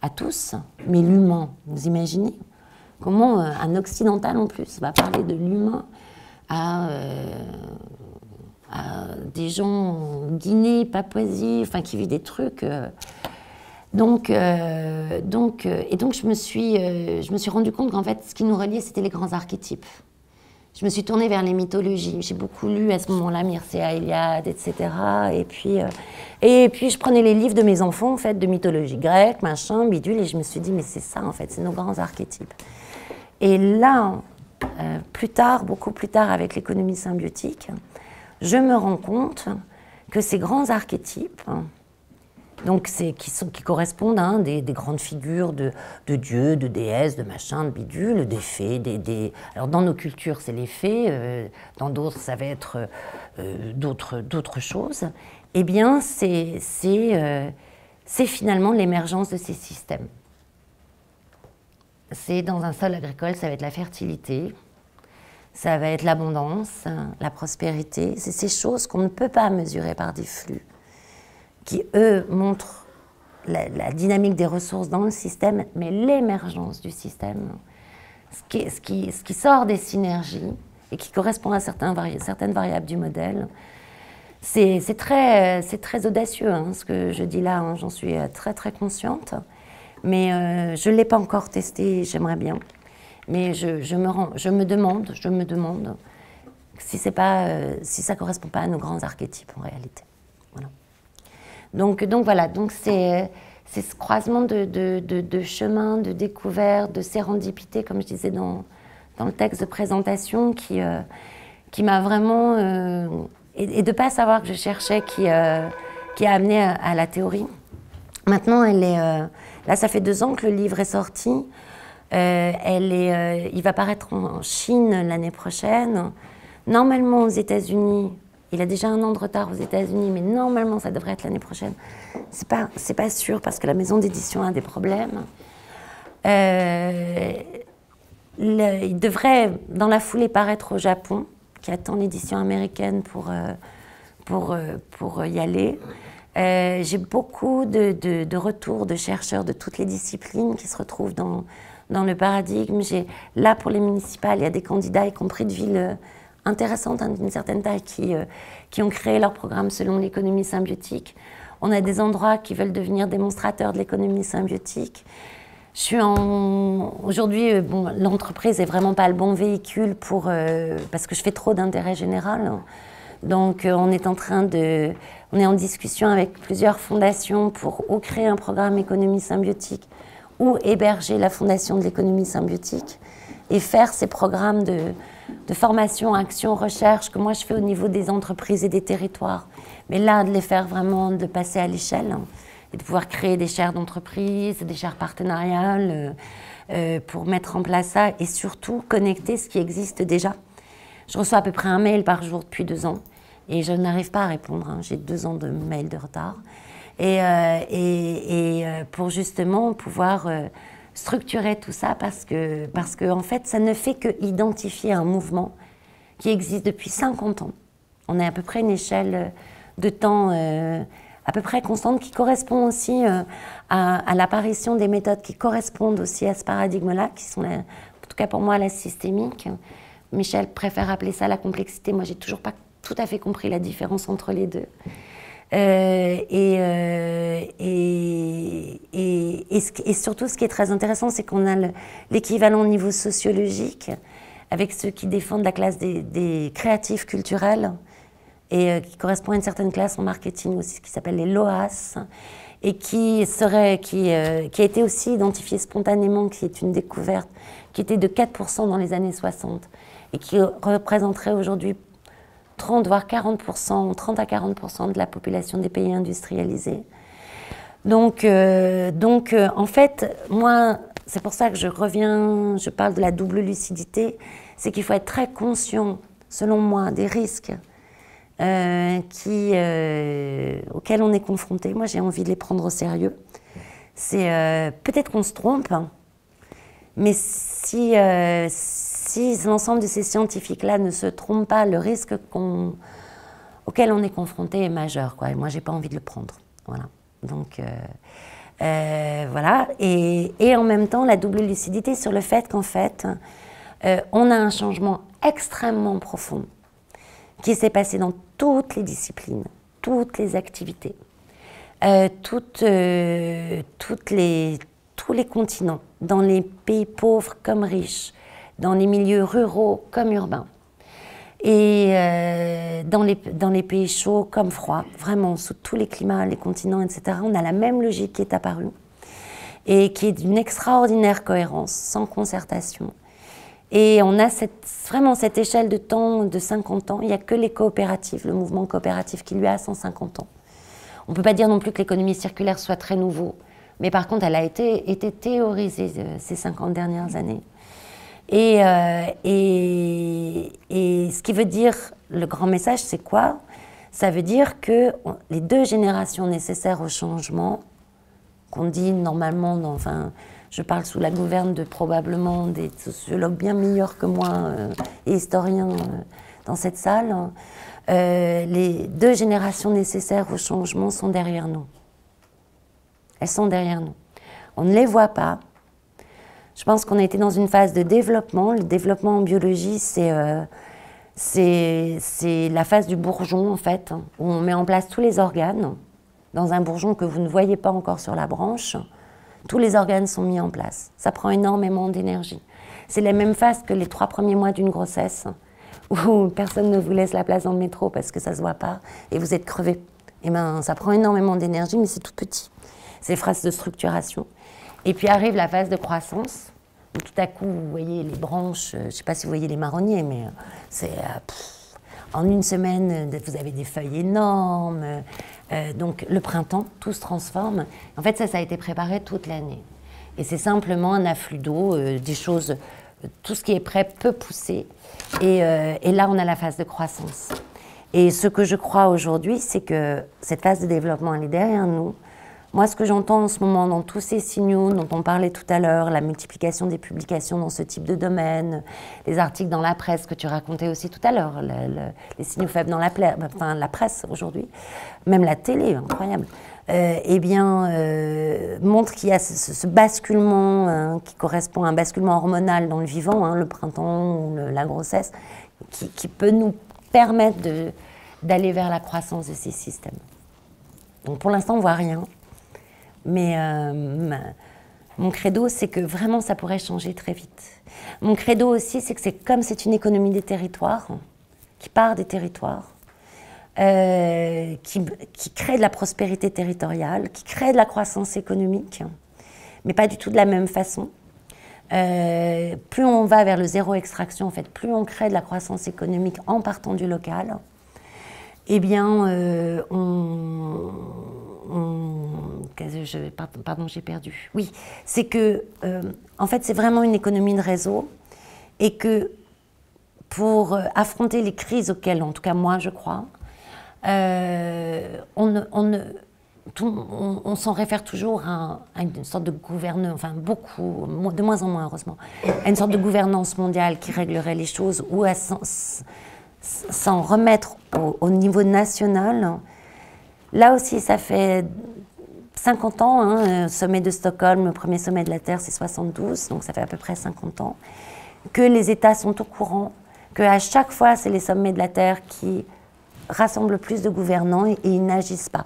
à tous, mais l'humain, vous imaginez? Comment un occidental en plus va parler de l'humain à des gens en Guinée, Papouasie, enfin qui vivent des trucs. Donc je me suis rendu compte qu'en fait, ce qui nous reliait, c'était les grands archétypes. Je me suis tournée vers les mythologies. J'ai beaucoup lu à ce moment-là Mircea Eliade, etc. Et puis je prenais les livres de mes enfants, en fait, de mythologie grecque, machin, bidule, et je me suis dit, mais c'est ça, en fait, c'est nos grands archétypes. Et là, plus tard, beaucoup plus tard, avec l'économie symbiotique, je me rends compte que ces grands archétypes, donc qui correspondent à des grandes figures de dieux, de déesses, de machins, de bidules, des fées, alors dans nos cultures c'est les fées, dans d'autres ça va être d'autres choses, eh bien c'est finalement l'émergence de ces systèmes. C'est dans un sol agricole, ça va être la fertilité, ça va être l'abondance, la prospérité, c'est ces choses qu'on ne peut pas mesurer par des flux, qui, eux, montrent la dynamique des ressources dans le système, mais l'émergence du système, ce qui sort des synergies et qui correspond à certaines variables du modèle. C'est très audacieux, hein, ce que je dis là, hein, j'en suis très très consciente, mais je ne l'ai pas encore testé, j'aimerais bien. Mais je me demande si ça ne correspond pas à nos grands archétypes en réalité. Voilà. Donc voilà, c'est ce croisement de chemins, de découvertes, de sérendipité, comme je disais dans le texte de présentation, qui m'a vraiment... et de ne pas savoir que je cherchais, qui a amené à la théorie. Maintenant, là, ça fait 2 ans que le livre est sorti. Il va paraître en Chine l'année prochaine. Normalement, aux États-Unis... Il a déjà 1 an de retard aux États-Unis, mais normalement, ça devrait être l'année prochaine. C'est pas sûr, parce que la maison d'édition a des problèmes. Il devrait, dans la foulée, paraître au Japon, qui attend l'édition américaine pour y aller. J'ai beaucoup de retours de chercheurs de toutes les disciplines qui se retrouvent dans le paradigme. Là, pour les municipales, il y a des candidats, y compris de villes intéressantes, hein, d'une certaine taille, qui ont créé leur programme selon l'économie symbiotique. On a des endroits qui veulent devenir démonstrateurs de l'économie symbiotique. Aujourd'hui, l'entreprise n'est vraiment pas le bon véhicule parce que je fais trop d'intérêt général. Donc, on est en discussion avec plusieurs fondations pour ou créer un programme économie symbiotique ou héberger la fondation de l'économie symbiotique et faire ces programmes de formation, action, recherche que moi je fais au niveau des entreprises et des territoires. Mais là, de les faire vraiment, de passer à l'échelle et de pouvoir créer des chaires d'entreprise, des chaires partenariales pour mettre en place ça et surtout connecter ce qui existe déjà. Je reçois à peu près 1 mail par jour depuis 2 ans et je n'arrive pas à répondre. Hein. J'ai 2 ans de mails de retard. Et pour justement pouvoir structurer tout ça parce que en fait, ça ne fait que identifier un mouvement qui existe depuis 50 ans. On a à peu près une échelle de temps à peu près constante qui correspond aussi à l'apparition des méthodes qui correspondent aussi à ce paradigme-là, qui sont, en tout cas pour moi, la systémique. Michel préfère appeler ça la complexité. Moi, j'ai toujours pas tout à fait compris la différence entre les deux. Et surtout, ce qui est très intéressant, c'est qu'on a l'équivalent au niveau sociologique avec ceux qui défendent la classe des créatifs culturels et qui correspond à une certaine classe en marketing aussi, qui s'appelle les LOAS, et qui a été aussi identifié spontanément, qui est une découverte, qui était de 4% dans les années 60 et qui représenterait aujourd'hui 30 voire 40%, 30 à 40% de la population des pays industrialisés. Donc en fait, moi, c'est pour ça que je parle de la double lucidité, c'est qu'il faut être très conscient, selon moi, des risques auxquels on est confronté. Moi, j'ai envie de les prendre au sérieux. C'est peut-être qu'on se trompe, hein, mais si l'ensemble de ces scientifiques-là ne se trompent pas, le risque auquel on est confronté est majeur, quoi. Et moi, j'ai pas envie de le prendre. Voilà. Donc, Voilà. Et en même temps, la double lucidité sur le fait qu'en fait, on a un changement extrêmement profond qui s'est passé dans toutes les disciplines, toutes les activités, tous les continents, dans les pays pauvres comme riches, dans les milieux ruraux comme urbains, et dans les pays chauds comme froids, vraiment sous tous les climats, les continents, etc. On a la même logique qui est apparue et qui est d'une extraordinaire cohérence, sans concertation. Et on a vraiment cette échelle de temps de 50 ans. Il n'y a que les coopératives, le mouvement coopératif qui lui a 150 ans. On ne peut pas dire non plus que l'économie circulaire soit très nouveau, mais par contre, elle a été théorisée ces 50 dernières années. Et ce qui veut dire, le grand message, c'est quoi? Ça veut dire que les 2 générations nécessaires au changement, qu'on dit normalement, enfin, je parle sous la gouverne de probablement des sociologues bien meilleurs que moi et historiens dans cette salle, les 2 générations nécessaires au changement sont derrière nous. Elles sont derrière nous. On ne les voit pas. Je pense qu'on a été dans une phase de développement. Le développement en biologie, c'est la phase du bourgeon, en fait, où on met en place tous les organes. Dans un bourgeon que vous ne voyez pas encore sur la branche, tous les organes sont mis en place. Ça prend énormément d'énergie. C'est la même phase que les 3 premiers mois d'une grossesse, où personne ne vous laisse la place dans le métro parce que ça ne se voit pas, et vous êtes crevé. Et ben, ça prend énormément d'énergie, mais c'est tout petit. C'est phase de structuration. Et puis arrive la phase de croissance, où tout à coup, vous voyez les branches, je ne sais pas si vous voyez les marronniers, mais c'est... en une semaine, vous avez des feuilles énormes. Donc le printemps, tout se transforme. En fait, ça a été préparé toute l'année. Et c'est simplement un afflux d'eau, des choses... tout ce qui est prêt peut pousser. Et là, on a la phase de croissance. Et ce que je crois aujourd'hui, c'est que cette phase de développement, elle est derrière nous. Moi, ce que j'entends en ce moment dans tous ces signaux dont on parlait tout à l'heure, la multiplication des publications dans ce type de domaine, les articles dans la presse que tu racontais aussi tout à l'heure, les signaux faibles dans la presse aujourd'hui, même la télé, incroyable, eh bien, montre qu'il y a ce basculement qui correspond à un basculement hormonal dans le vivant, le printemps ou la grossesse, qui peut nous permettre d'aller vers la croissance de ces systèmes. Donc pour l'instant, on ne voit rien. Mais mon credo, c'est que vraiment, ça pourrait changer très vite. Mon credo aussi, c'est que comme c'est une économie des territoires, qui part des territoires, qui crée de la prospérité territoriale, qui crée de la croissance économique, mais pas du tout de la même façon. Plus on va vers le zéro extraction, en fait, plus on crée de la croissance économique en partant du local, eh bien, pardon, j'ai perdu. Oui, c'est que, en fait, c'est vraiment une économie de réseau et que pour affronter les crises auxquelles, en tout cas moi, je crois, on s'en réfère toujours à une sorte de gouvernance, enfin beaucoup, de moins en moins heureusement, à une sorte de gouvernance mondiale qui réglerait les choses ou à s'en remettre au niveau national. Là aussi, ça fait 50 ans, sommet de Stockholm, le premier sommet de la Terre, c'est 72, donc ça fait à peu près 50 ans, que les États sont au courant, qu'à chaque fois, c'est les sommets de la Terre qui rassemblent plus de gouvernants et ils n'agissent pas.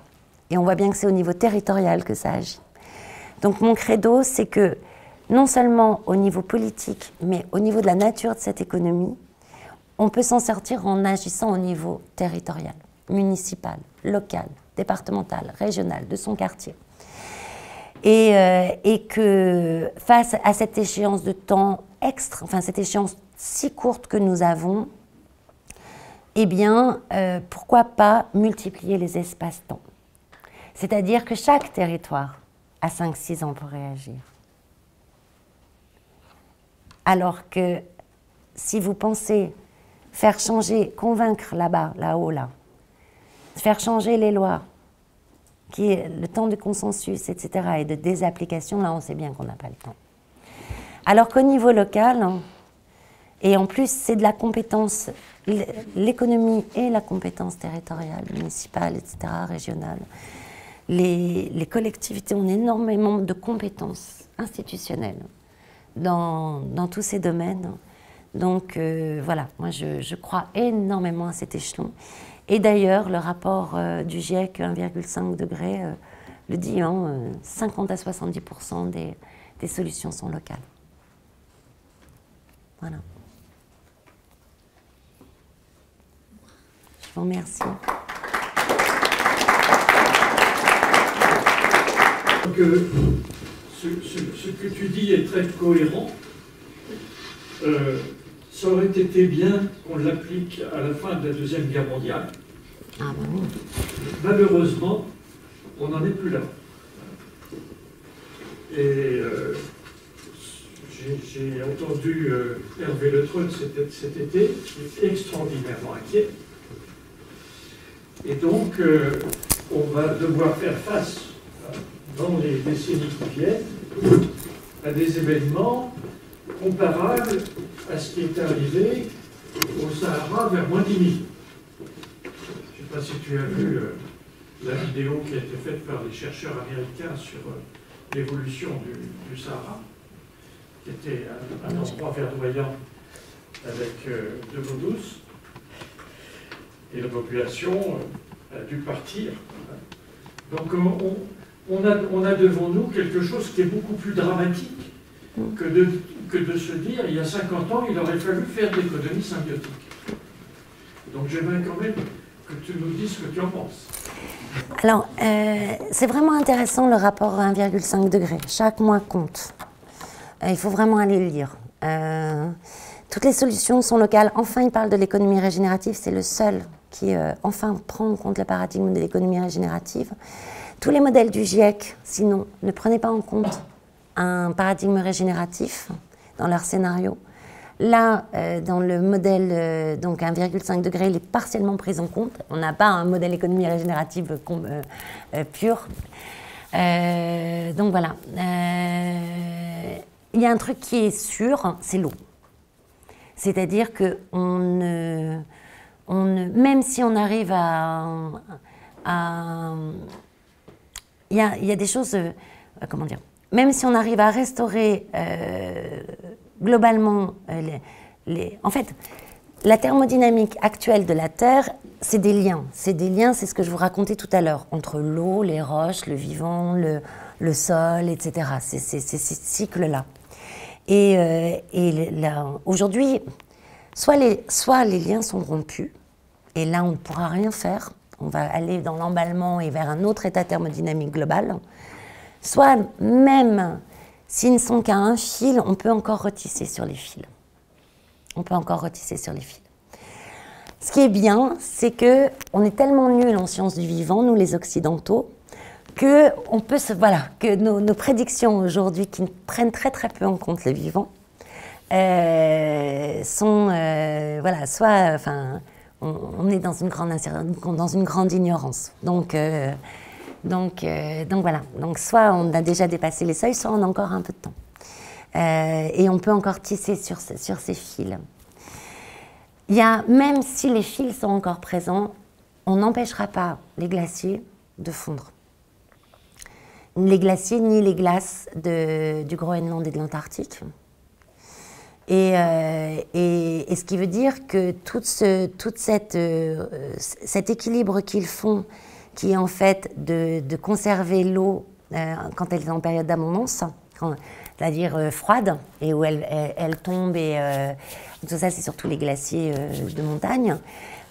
Et on voit bien que c'est au niveau territorial que ça agit. Donc mon credo, c'est que non seulement au niveau politique, mais au niveau de la nature de cette économie, on peut s'en sortir en agissant au niveau territorial, municipal, local, départemental, régional, de son quartier. Et que face à cette échéance de temps enfin cette échéance si courte que nous avons, eh bien, pourquoi pas multiplier les espaces-temps? C'est-à-dire que chaque territoire a 5-6 ans pour réagir. Alors que si vous pensez faire changer, convaincre là-bas, là-haut, là, faire changer les lois, qui est le temps de consensus, etc., et de désapplication, là, on sait bien qu'on n'a pas le temps. Alors qu'au niveau local, et en plus, c'est de la compétence, l'économie et la compétence territoriale, municipale, etc., régionale, les collectivités ont énormément de compétences institutionnelles dans tous ces domaines. Donc voilà, moi je crois énormément à cet échelon. Et d'ailleurs, le rapport du GIEC 1,5 degré le dit, hein, 50 à 70% des solutions sont locales. Voilà. Je vous remercie. Donc, ce que tu dis est très cohérent. Ça aurait été bien qu'on l'applique à la fin de la Deuxième Guerre mondiale. Ah ben oui. Malheureusement, on n'en est plus là. Et j'ai entendu Hervé Le Treut cet été, qui est extraordinairement inquiet. Et donc, on va devoir faire face, dans les décennies qui viennent, à des événements comparables à ce qui est arrivé au Sahara vers moins 10 000. Je ne sais pas si tu as vu la vidéo qui a été faite par les chercheurs américains sur l'évolution du Sahara, qui était un endroit verdoyant avec de l'eau douce, et la population a dû partir. Donc on a devant nous quelque chose qui est beaucoup plus dramatique que de se dire, il y a 50 ans, il aurait fallu faire de l'économie symbiotique. Donc j'aimerais quand même que tu nous dises ce que tu en penses. Alors, c'est vraiment intéressant le rapport 1,5 degré. Chaque mois compte. Il faut vraiment aller le lire. Toutes les solutions sont locales. Enfin, il parle de l'économie régénérative. C'est le seul qui, enfin, prend en compte le paradigme de l'économie régénérative. Tous les modèles du GIEC, sinon, ne prenaient pas en compte un paradigme régénératif dans leur scénario. Là, dans le modèle donc 1,5 degré, il est partiellement pris en compte. On n'a pas un modèle économie régénérative pur. Donc voilà. Il y a un truc qui est sûr, c'est l'eau. C'est-à-dire que même si on arrive il y a des choses, comment dire, même si on arrive à restaurer globalement en fait, la thermodynamique actuelle de la Terre, c'est des liens. C'est des liens, c'est ce que je vous racontais tout à l'heure, entre l'eau, les roches, le vivant, le sol, etc. C'est ces cycles-là. Et aujourd'hui, soit les liens sont rompus, et là on ne pourra rien faire, on va aller dans l'emballement et vers un autre état thermodynamique global, soit même s'ils ne sont qu'à un fil, on peut encore retisser sur les fils. On peut encore retisser sur les fils. Ce qui est bien, c'est qu'on est tellement nuls en sciences du vivant, nous les Occidentaux, que nos prédictions aujourd'hui, qui prennent très très peu en compte le vivant, sont, on est dans une grande ignorance. Donc voilà. Donc soit on a déjà dépassé les seuils, soit on a encore un peu de temps. Et on peut encore tisser sur ces fils. Même si les fils sont encore présents, on n'empêchera pas les glaciers de fondre. Les glaciers ni les glaces du Groenland et de l'Antarctique. Et ce qui veut dire que tout cet équilibre qu'ils font, qui est en fait de conserver l'eau quand elle est en période d'abondance, c'est-à-dire froide, et où elle tombe, et tout ça c'est surtout les glaciers de montagne,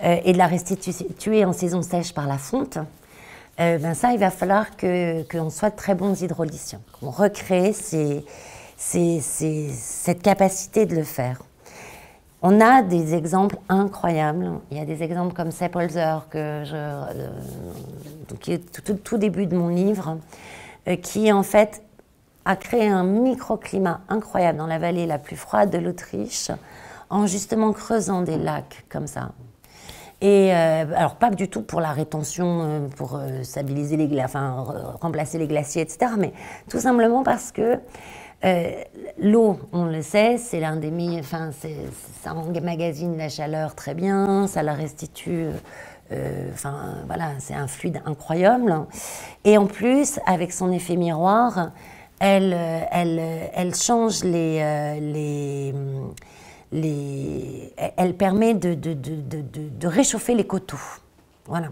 et de la restituer en saison sèche par la fonte, ça il va falloir qu'on soit de très bons hydrauliciens, qu'on recrée cette capacité de le faire. On a des exemples incroyables. Il y a des exemples comme Sepp Holzer, qui est tout début de mon livre, qui en fait a créé un microclimat incroyable dans la vallée la plus froide de l'Autriche, en justement creusant des lacs comme ça. Et alors pas du tout pour la rétention, pour stabiliser les glaciers, remplacer les glaciers, etc. Mais tout simplement parce que l'eau, on le sait, c'est l'un des ça emmagasine la chaleur très bien, ça la restitue Enfin, voilà, c'est un fluide incroyable. Et en plus, avec son effet miroir, elle change elle permet de réchauffer les coteaux. Voilà,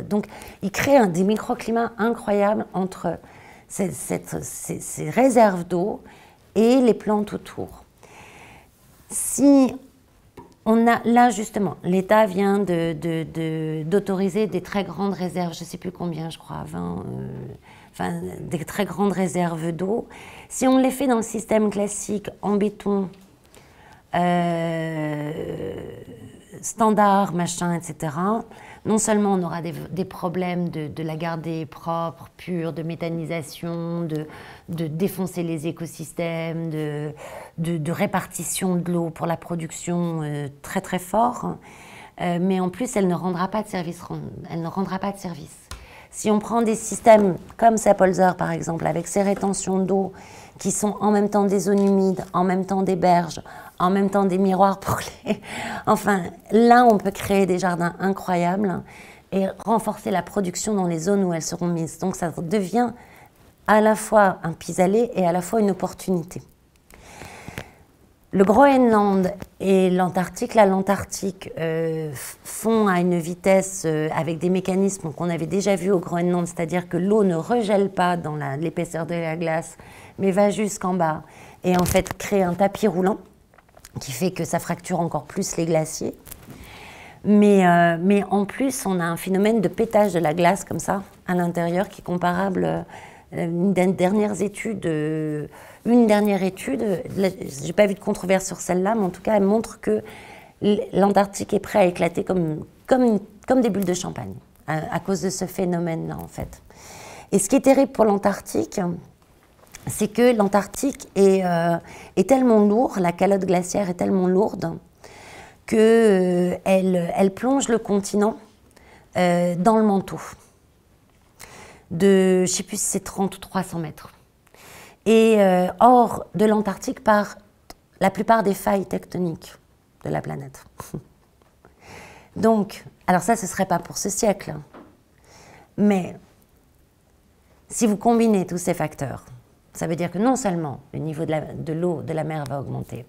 donc il crée des microclimats incroyables entre ces réserves d'eau et les plantes autour. Si on a, là justement, l'État vient d'autoriser des très grandes réserves, je ne sais plus combien, je crois, 20, enfin des très grandes réserves d'eau. Si on les fait dans le système classique, en béton, standard, machin, etc., non seulement on aura des problèmes de la garder propre, pure, de méthanisation, de défoncer les écosystèmes, de répartition de l'eau pour la production très très fort, mais en plus elle ne rendra pas de service. Elle ne rendra pas de service. Si on prend des systèmes comme Sapolzer par exemple, avec ces rétentions d'eau qui sont en même temps des zones humides, en même temps des berges, en même temps des miroirs pour les... Enfin, là, on peut créer des jardins incroyables et renforcer la production dans les zones où elles seront mises. Donc, ça devient à la fois un pis-aller et à la fois une opportunité. Le Groenland et l'Antarctique, l'Antarctique font à une vitesse avec des mécanismes qu'on avait déjà vus au Groenland, c'est-à-dire que l'eau ne regèle pas dans l'épaisseur de la glace, mais va jusqu'en bas et en fait crée un tapis roulant qui fait que ça fracture encore plus les glaciers. Mais en plus, on a un phénomène de pétage de la glace comme ça à l'intérieur qui est comparable. Une dernière étude, je n'ai pas vu de controverse sur celle-là, mais en tout cas, elle montre que l'Antarctique est prêt à éclater comme des bulles de champagne à cause de ce phénomène-là, en fait. Et ce qui est terrible pour l'Antarctique, c'est que l'Antarctique est tellement lourd, la calotte glaciaire est tellement lourde, qu'elle plonge le continent dans le manteau. Je ne sais plus si c'est 30 ou 300 mètres. Et hors de l'Antarctique par la plupart des failles tectoniques de la planète. Donc, alors ça, ce ne serait pas pour ce siècle. Mais si vous combinez tous ces facteurs, ça veut dire que non seulement le niveau de l'eau de la mer va augmenter,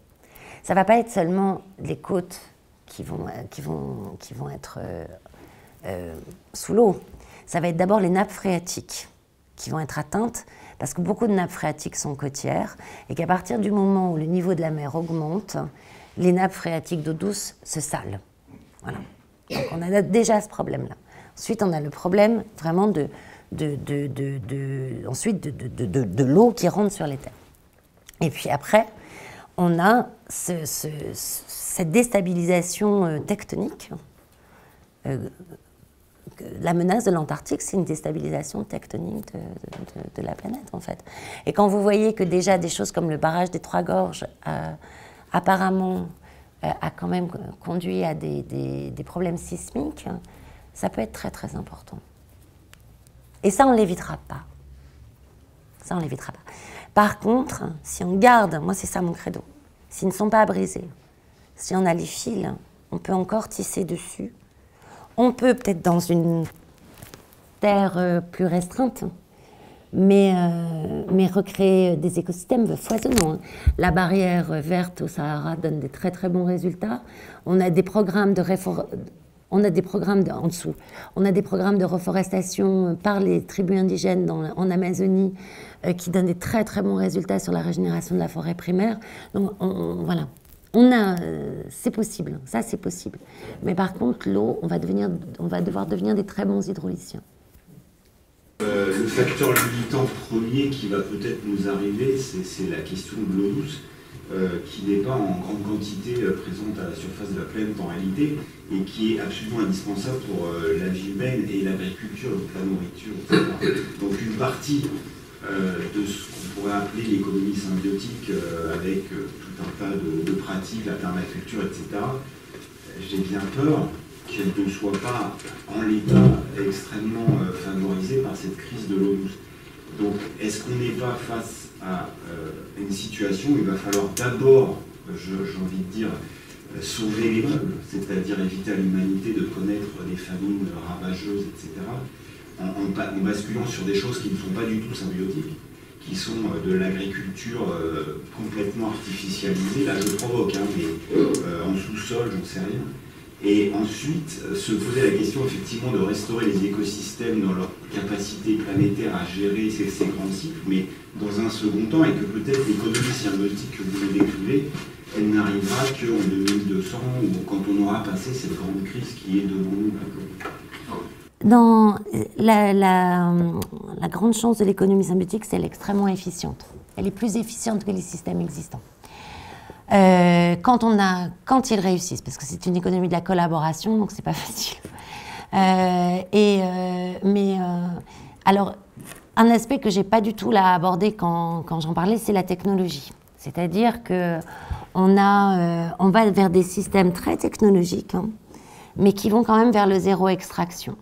ça ne va pas être seulement les côtes qui vont être sous l'eau. Ça va être d'abord les nappes phréatiques qui vont être atteintes, parce que beaucoup de nappes phréatiques sont côtières, et qu'à partir du moment où le niveau de la mer augmente, les nappes phréatiques d'eau douce se salent. Voilà. Donc on a déjà ce problème-là. Ensuite, on a le problème vraiment de l'eau qui rentre sur les terres. Et puis après, on a cette déstabilisation tectonique. La menace de l'Antarctique, c'est une déstabilisation tectonique de la planète, en fait. Et quand vous voyez que déjà des choses comme le barrage des Trois Gorges, apparemment, a quand même conduit à des problèmes sismiques, ça peut être très, très important. Et ça, on ne l'évitera pas. Ça, on ne l'évitera pas. Par contre, si on garde, moi, c'est ça mon credo, s'ils ne sont pas brisés, si on a les fils, on peut encore tisser dessus. On peut peut-être dans une terre plus restreinte, mais recréer des écosystèmes foisonnants. La barrière verte au Sahara donne des très très bons résultats. On a des programmes en dessous. On a des programmes de reforestation par les tribus indigènes en Amazonie qui donnent des très très bons résultats sur la régénération de la forêt primaire. Donc voilà. C'est possible, ça c'est possible. Mais par contre, l'eau, on va devoir devenir des très bons hydrauliciens. Le facteur limitant premier qui va peut-être nous arriver, c'est la question de l'eau douce, qui n'est pas en grande quantité présente à la surface de la planète en réalité, et qui est absolument indispensable pour la vie humaine et l'agriculture, donc la nourriture, etc. Donc une partie de ce qu'on pourrait appeler l'économie symbiotique avec tout un tas de pratiques, la permaculture, etc. J'ai bien peur qu'elle ne soit pas en l'état extrêmement favorisée par cette crise de l'eau douce. Donc est-ce qu'on n'est pas face à une situation où il va falloir d'abord, j'ai envie de dire, sauver les meubles, c'est-à-dire éviter à l'humanité de connaître des famines ravageuses, etc., en basculant sur des choses qui ne sont pas du tout symbiotiques, qui sont de l'agriculture complètement artificialisée, là je provoque, hein, mais en sous-sol, j'en sais rien. Et ensuite, se poser la question effectivement de restaurer les écosystèmes dans leur capacité planétaire à gérer ces grands cycles, mais dans un second temps, et que peut-être l'économie symbiotique que vous décrivez, elle n'arrivera qu'en 2200 ou quand on aura passé cette grande crise qui est devant nous. Dans la grande chance de l'économie symbiotique, c'est qu'elle est extrêmement efficiente. Elle est plus efficiente que les systèmes existants. Quand ils réussissent, parce que c'est une économie de la collaboration, donc c'est pas facile. Alors, un aspect que j'ai pas du tout là abordé quand j'en parlais, c'est la technologie. C'est-à-dire que on va vers des systèmes très technologiques, hein, mais qui vont quand même vers le zéro extraction.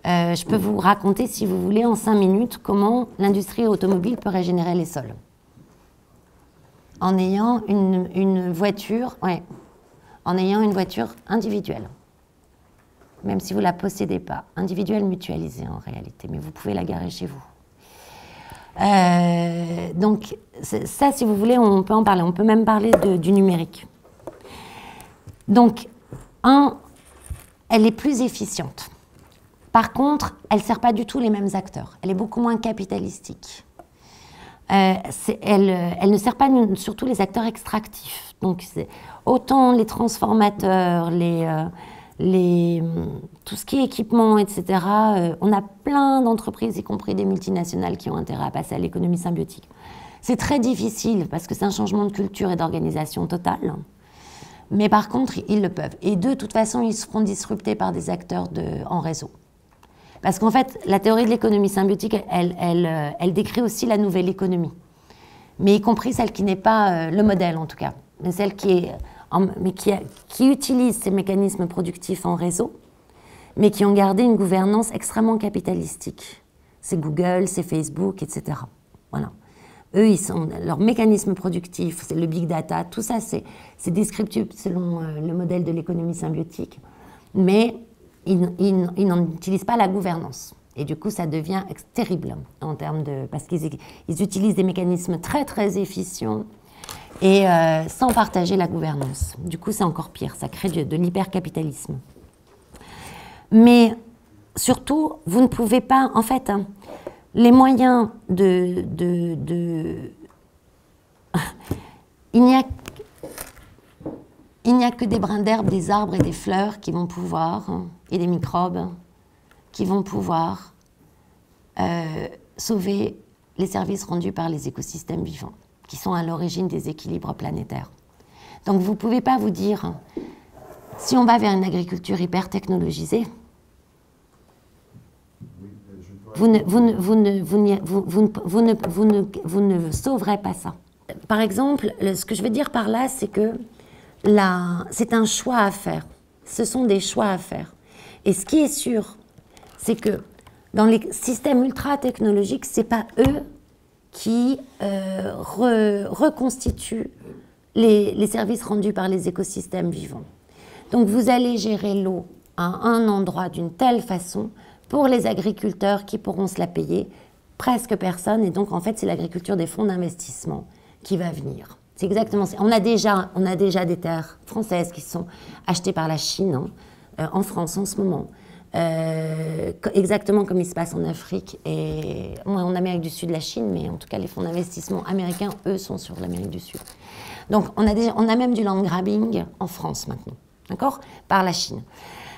Je peux vous raconter, si vous voulez, en 5 minutes, comment l'industrie automobile peut régénérer les sols. En ayant une voiture individuelle. Même si vous ne la possédez pas. Individuelle mutualisée en réalité, mais vous pouvez la garer chez vous. Donc ça, si vous voulez, on peut en parler. On peut même parler du numérique. Donc, elle est plus efficiente. Par contre, elle ne sert pas du tout les mêmes acteurs. Elle est beaucoup moins capitalistique. Elle ne sert pas surtout les acteurs extractifs. Donc, autant les transformateurs, tout ce qui est équipement, etc. On a plein d'entreprises, y compris des multinationales, qui ont intérêt à passer à l'économie symbiotique. C'est très difficile parce que c'est un changement de culture et d'organisation totale. Mais par contre, ils le peuvent. Et de toute façon, ils seront disruptés par des acteurs en réseau. Parce qu'en fait, la théorie de l'économie symbiotique, elle décrit aussi la nouvelle économie. Mais y compris celle qui n'est pas le modèle, en tout cas. Mais celle qui utilise ces mécanismes productifs en réseau, mais qui ont gardé une gouvernance extrêmement capitalistique. C'est Google, c'est Facebook, etc. Voilà. Eux, leurs mécanismes productifs, c'est le big data, tout ça, c'est descriptible selon le modèle de l'économie symbiotique. Mais ils n'en utilisent pas la gouvernance. Et du coup, ça devient terrible en termes parce qu'ils utilisent des mécanismes très, très efficients et sans partager la gouvernance. Du coup, c'est encore pire. Ça crée de l'hypercapitalisme. Mais surtout, vous ne pouvez pas... En fait, les moyens Il n'y a que des brins d'herbe, des arbres et des fleurs qui vont pouvoir, et des microbes, qui vont pouvoir sauver les services rendus par les écosystèmes vivants, qui sont à l'origine des équilibres planétaires. Donc vous ne pouvez pas vous dire, si on va vers une agriculture hyper technologisée, vous ne sauverez pas ça. Par exemple, ce que je veux dire par là, c'est que c'est un choix à faire. Ce sont des choix à faire. Et ce qui est sûr, c'est que dans les systèmes ultra-technologiques, ce n'est pas eux qui reconstituent les services rendus par les écosystèmes vivants. Donc vous allez gérer l'eau à un endroit d'une telle façon pour les agriculteurs qui pourront se la payer, presque personne. Et donc en fait, c'est l'agriculture des fonds d'investissement qui va venir. C'est exactement ça. On a déjà des terres françaises qui sont achetées par la Chine, en France en ce moment. Exactement comme il se passe en Afrique et en Amérique du Sud, la Chine, mais en tout cas les fonds d'investissement américains, eux, sont sur l'Amérique du Sud. Donc on a même du land grabbing en France maintenant, d'accord, par la Chine.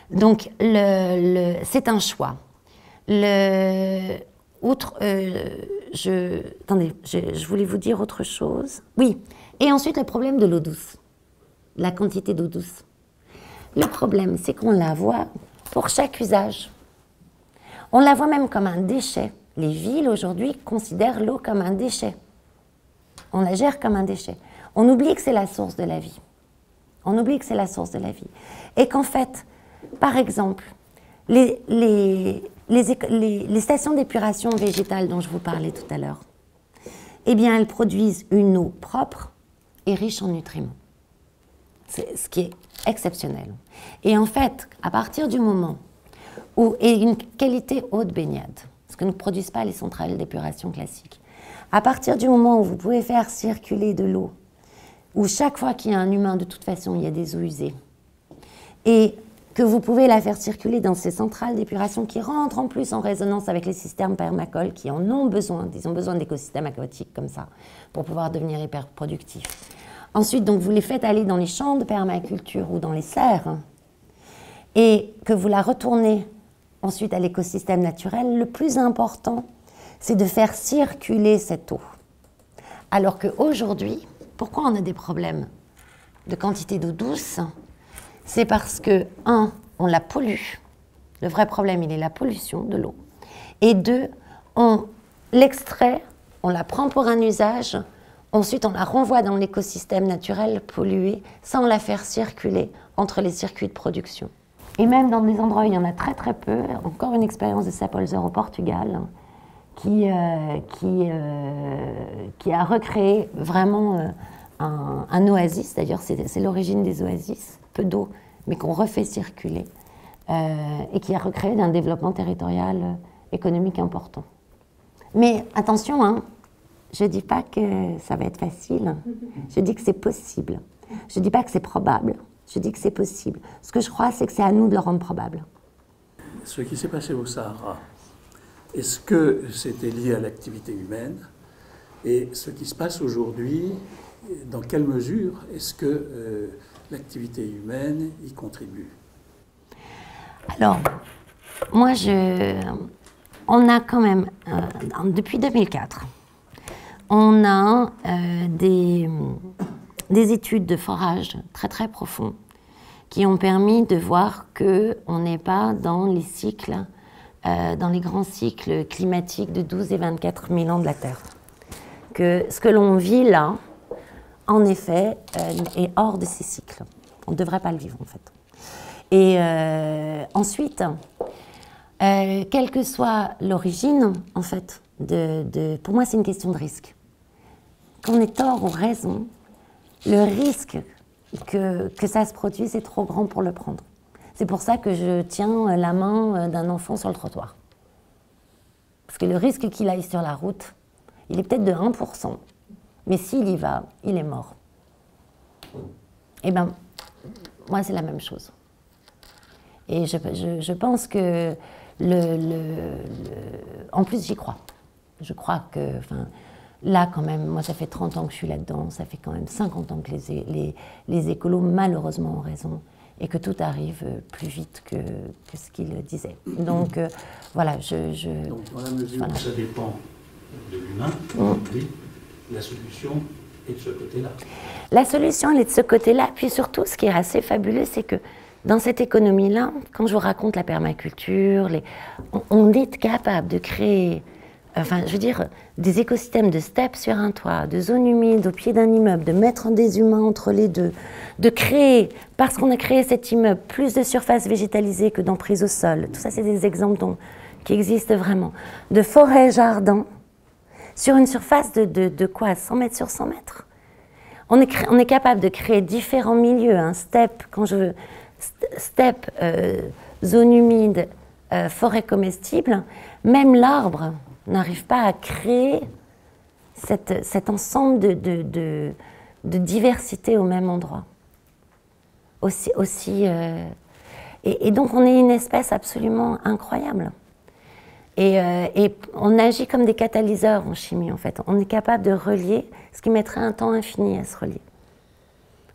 Donc c'est un choix. Attendez, je voulais vous dire autre chose. Oui, et ensuite le problème de l'eau douce, la quantité d'eau douce. Le problème, c'est qu'on la voit pour chaque usage. On la voit même comme un déchet. Les villes, aujourd'hui, considèrent l'eau comme un déchet. On la gère comme un déchet. On oublie que c'est la source de la vie. On oublie que c'est la source de la vie. Et qu'en fait, par exemple, les stations d'épuration végétale dont je vous parlais tout à l'heure, eh bien, elles produisent une eau propre et riche en nutriments. C'est ce qui est exceptionnel. Et en fait, à partir du moment où, et une qualité haute baignade, ce que ne produisent pas les centrales d'épuration classiques, à partir du moment où vous pouvez faire circuler de l'eau, où chaque fois qu'il y a un humain, de toute façon, il y a des eaux usées, et que vous pouvez la faire circuler dans ces centrales d'épuration qui rentrent en plus en résonance avec les systèmes permacoles qui en ont besoin, ils ont besoin d'écosystèmes aquatiques comme ça pour pouvoir devenir hyper productifs. Ensuite, donc, vous les faites aller dans les champs de permaculture ou dans les serres et que vous la retournez ensuite à l'écosystème naturel, le plus important, c'est de faire circuler cette eau. Alors qu'aujourd'hui, pourquoi on a des problèmes de quantité d'eau douce? C'est parce que, un, on la pollue. Le vrai problème, il est la pollution de l'eau. Et deux, on l'extrait, on la prend pour un usage, ensuite on la renvoie dans l'écosystème naturel pollué sans la faire circuler entre les circuits de production. Et même dans des endroits où il y en a très très peu, encore une expérience de Sapolzer au Portugal, qui a recréé vraiment un oasis, d'ailleurs c'est l'origine des oasis, peu d'eau, mais qu'on refait circuler, et qui a recréé un développement territorial économique important. Mais attention, hein, je ne dis pas que ça va être facile, je dis que c'est possible. Je ne dis pas que c'est probable, je dis que c'est possible. Ce que je crois, c'est que c'est à nous de le rendre probable. Ce qui s'est passé au Sahara, est-ce que c'était lié à l'activité humaine? Et ce qui se passe aujourd'hui, dans quelle mesure est-ce que l'activité humaine y contribue? Alors, moi, on a quand même, depuis 2004, on a des études de forage très très profonds qui ont permis de voir qu'on n'est pas dans les cycles, dans les grands cycles climatiques de 12 et 24 000 ans de la Terre. Que ce que l'on vit là, en effet, est hors de ces cycles. On ne devrait pas le vivre, en fait. Et ensuite, quelle que soit l'origine, en fait, pour moi, c'est une question de risque. Qu'on ait tort ou raison, le risque que ça se produise est trop grand pour le prendre. C'est pour ça que je tiens la main d'un enfant sur le trottoir. Parce que le risque qu'il aille sur la route, il est peut-être de 1%, mais s'il y va, il est mort. Eh bien, moi, c'est la même chose. Et je pense que en plus, j'y crois. Je crois que, là, quand même, moi, ça fait 30 ans que je suis là-dedans, ça fait quand même 50 ans que les écolos, malheureusement, ont raison, et que tout arrive plus vite que ce qu'ils disaient. Donc, voilà, Donc, dans la mesure où ça dépend de l'humain, oui, la solution est de ce côté-là. La solution, elle est de ce côté-là, puis surtout, ce qui est assez fabuleux, c'est que dans cette économie-là, quand je vous raconte la permaculture, on est capable de créer, je veux dire, des écosystèmes de steppes sur un toit, de zones humides au pied d'un immeuble, de mettre des humains entre les deux, de créer, parce qu'on a créé cet immeuble, plus de surface végétalisée que d'emprise au sol. Tout ça, c'est des exemples qui existent vraiment. De forêts-jardins, sur une surface de quoi, 100 mètres sur 100 mètres. On est capable de créer différents milieux, steppe, steppe, zone humide, forêt comestible. Même l'arbre n'arrive pas à créer cet ensemble de diversité au même endroit. Et donc on est une espèce absolument incroyable. Et on agit comme des catalyseurs en chimie, en fait. On est capable de relier ce qui mettrait un temps infini à se relier.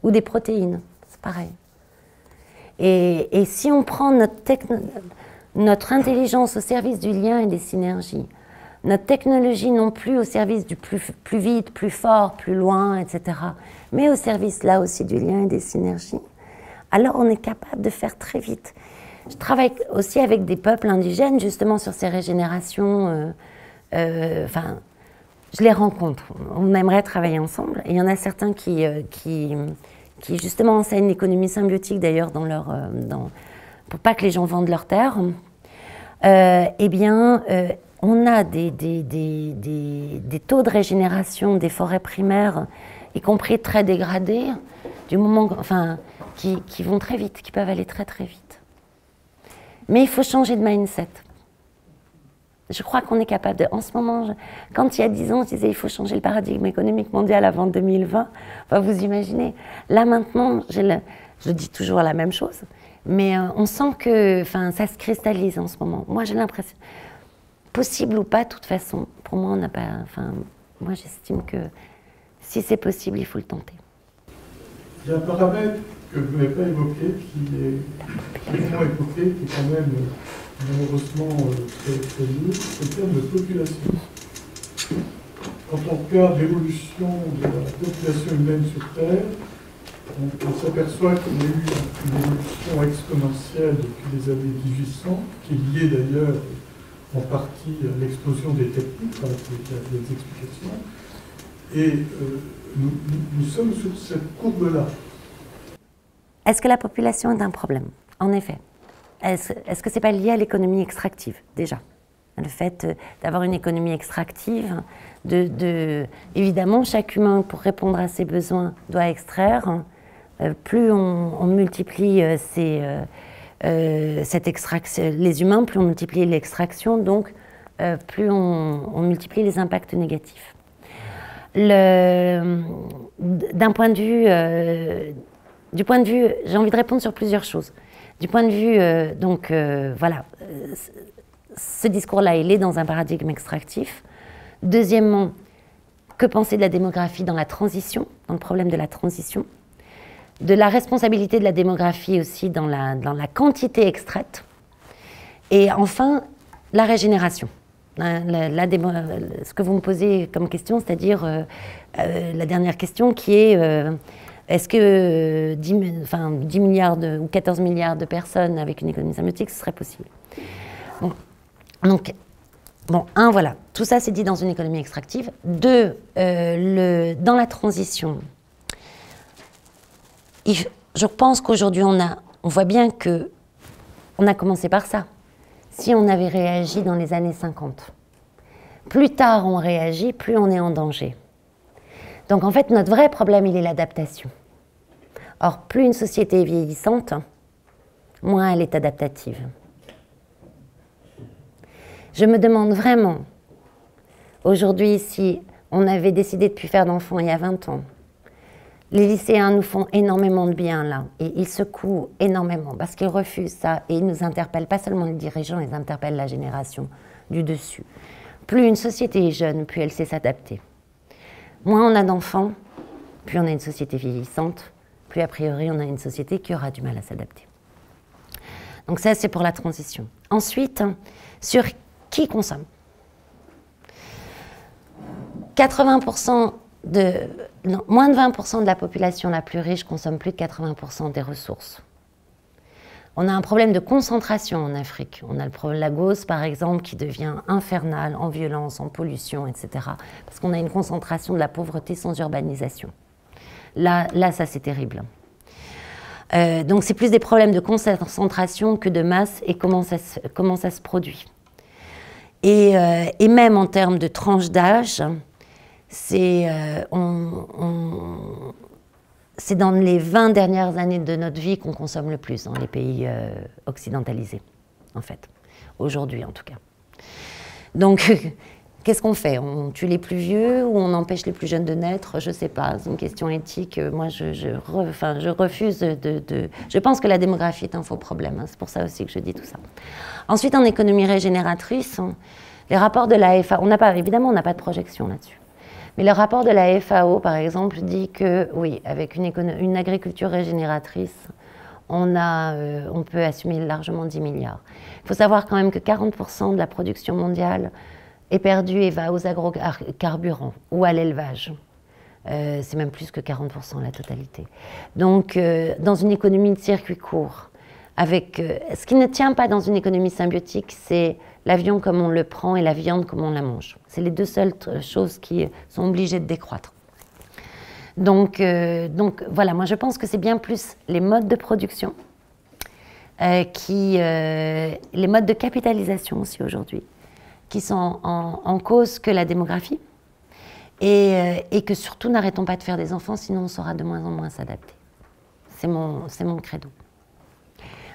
Ou des protéines, c'est pareil. Et si on prend notre intelligence au service du lien et des synergies, notre technologie non plus au service du plus vite, plus fort, plus loin, etc., mais au service là aussi du lien et des synergies, alors on est capable de faire très vite. Je travaille aussi avec des peuples indigènes, justement, sur ces régénérations. Je les rencontre. On aimerait travailler ensemble. Et il y en a certains qui justement, enseignent l'économie symbiotique, d'ailleurs, pour pas que les gens vendent leurs terres. On a des taux de régénération des forêts primaires, y compris très dégradées, du moment, enfin, qui vont très vite, qui peuvent aller très très vite. Mais il faut changer de mindset. Je crois qu'on est capable de... En ce moment, quand il y a 10 ans, je disais il faut changer le paradigme économique mondial avant 2020. Enfin, vous imaginez. Là maintenant, je dis toujours la même chose, mais on sent que ça se cristallise en ce moment. Moi, j'ai l'impression... Possible ou pas, de toute façon, pour moi, on n'a pas... moi, j'estime que si c'est possible, il faut le tenter. Il y a un paramètre que vous n'avez pas évoqué, qui est vraiment évoqué, qui est quand même malheureusement très lourd, c'est le terme de population. Quand on regarde l'évolution de la population humaine sur Terre, on s'aperçoit qu'il y a eu une évolution exponentielle depuis les années 1800, qui est liée d'ailleurs en partie à l'explosion des techniques, il y a des explications. Et nous sommes sur cette courbe-là. Est-ce que la population est un problème? En effet. Est-ce que ce n'est pas lié à l'économie extractive, déjà? Le fait d'avoir une économie extractive, évidemment, chaque humain, pour répondre à ses besoins, doit extraire. Plus on multiplie cette extraction, les humains, plus on multiplie l'extraction, donc plus on multiplie les impacts négatifs. D'un point de vue, j'ai envie de répondre sur plusieurs choses. Du point de vue, ce discours-là, il est dans un paradigme extractif. Deuxièmement, que penser de la démographie dans la transition, dans le problème de la transition? De la responsabilité de la démographie aussi dans la quantité extraite. Et enfin, la régénération. Ce que vous me posez comme question, c'est-à-dire la dernière question qui est est-ce que 10 milliards ou 14 milliards de personnes avec une économie symbiotique, ce serait possible? Voilà, tout ça c'est dit dans une économie extractive. Deux, dans la transition, je pense qu'aujourd'hui on voit bien qu'on a commencé par ça. Si on avait réagi dans les années 50, plus tard on réagit, plus on est en danger. Donc en fait, notre vrai problème, il est l'adaptation. Or, plus une société est vieillissante, moins elle est adaptative. Je me demande vraiment, aujourd'hui, si on avait décidé de ne plus faire d'enfants il y a 20 ans, les lycéens nous font énormément de bien là, et ils secouent énormément parce qu'ils refusent ça, et ils nous interpellent, pas seulement les dirigeants, ils interpellent la génération du dessus. Plus une société est jeune, plus elle sait s'adapter. Moins on a d'enfants, plus on a une société vieillissante, plus a priori on a une société qui aura du mal à s'adapter. Donc ça, c'est pour la transition. Ensuite, sur qui consomme. 80% moins de 20% de la population la plus riche consomme plus de 80% des ressources. On a un problème de concentration en Afrique. On a le problème de Lagos, par exemple, qui devient infernal en violence, en pollution, etc. Parce qu'on a une concentration de la pauvreté sans urbanisation. Là ça c'est terrible. Donc c'est plus des problèmes de concentration que de masse et comment ça se produit. Et même en termes de tranche d'âge, c'est dans les 20 dernières années de notre vie qu'on consomme le plus dans les pays occidentalisés, en fait, aujourd'hui en tout cas. Donc, qu'est-ce qu'on fait? On tue les plus vieux ou on empêche les plus jeunes de naître? Je ne sais pas, c'est une question éthique. Moi, je refuse de... Je pense que la démographie est un faux problème, hein. C'est pour ça aussi que je dis tout ça. Ensuite, en économie régénératrice, les rapports de la FAO, évidemment, on n'a pas de projection là-dessus. Mais le rapport de la FAO, par exemple, dit que, oui, avec une agriculture régénératrice, on peut assumer largement 10 milliards. Il faut savoir quand même que 40% de la production mondiale est perdue et va aux agrocarburants ou à l'élevage. C'est même plus que 40% la totalité. Donc, dans une économie de circuit court, ce qui ne tient pas dans une économie symbiotique, c'est l'avion comme on le prend et la viande comme on la mange. C'est les deux seules choses qui sont obligées de décroître. Donc voilà, moi je pense que c'est bien plus les modes de production, les modes de capitalisation aussi aujourd'hui, qui sont en cause que la démographie, et que surtout n'arrêtons pas de faire des enfants, sinon on saura de moins en moins s'adapter. c'est mon credo.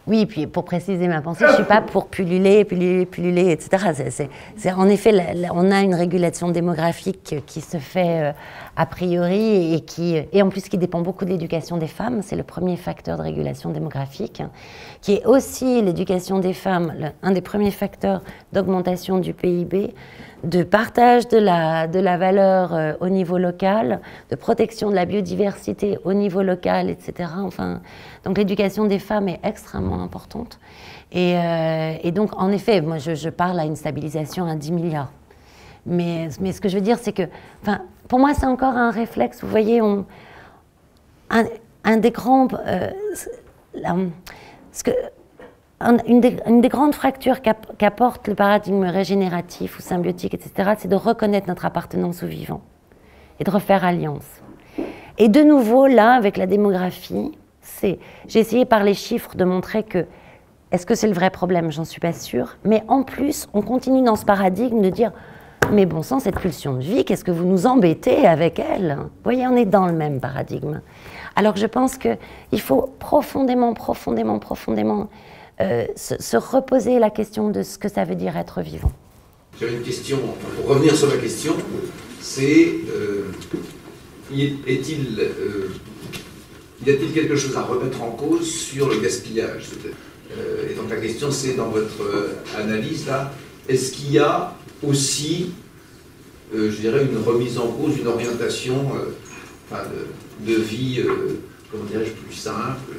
Oui, puis pour préciser ma pensée, je ne suis pas pour pulluler, etc. En effet, on a une régulation démographique qui se fait a priori et en plus qui dépend beaucoup de l'éducation des femmes. C'est le premier facteur de régulation démographique, qui est aussi l'éducation des femmes, un des premiers facteurs d'augmentation du PIB, de partage de la valeur au niveau local, de protection de la biodiversité au niveau local, etc. Enfin, donc l'éducation des femmes est extrêmement importante. Et donc, en effet, moi je parle à une stabilisation à 10 milliards. Mais ce que je veux dire, c'est que, enfin, pour moi, c'est encore un réflexe. Vous voyez, un des grands... Une des grandes fractures qu'apporte le paradigme régénératif ou symbiotique, etc., c'est de reconnaître notre appartenance au vivant et de refaire alliance. Et de nouveau, là, avec la démographie, j'ai essayé par les chiffres de montrer que, est-ce que c'est le vrai problème? J'en suis pas sûre. Mais en plus, on continue dans ce paradigme de dire, mais bon sang, cette pulsion de vie, qu'est-ce que vous nous embêtez avec elle? Vous voyez, on est dans le même paradigme. Alors que je pense qu'il faut profondément se reposer la question de ce que ça veut dire être vivant. J'avais une question, pour revenir sur ma question, c'est y a-t-il quelque chose à remettre en cause sur le gaspillage? Et donc la question c'est, dans votre analyse là, est-ce qu'il y a aussi, je dirais, une remise en cause, une orientation de vie, comment dirais-je, plus simple?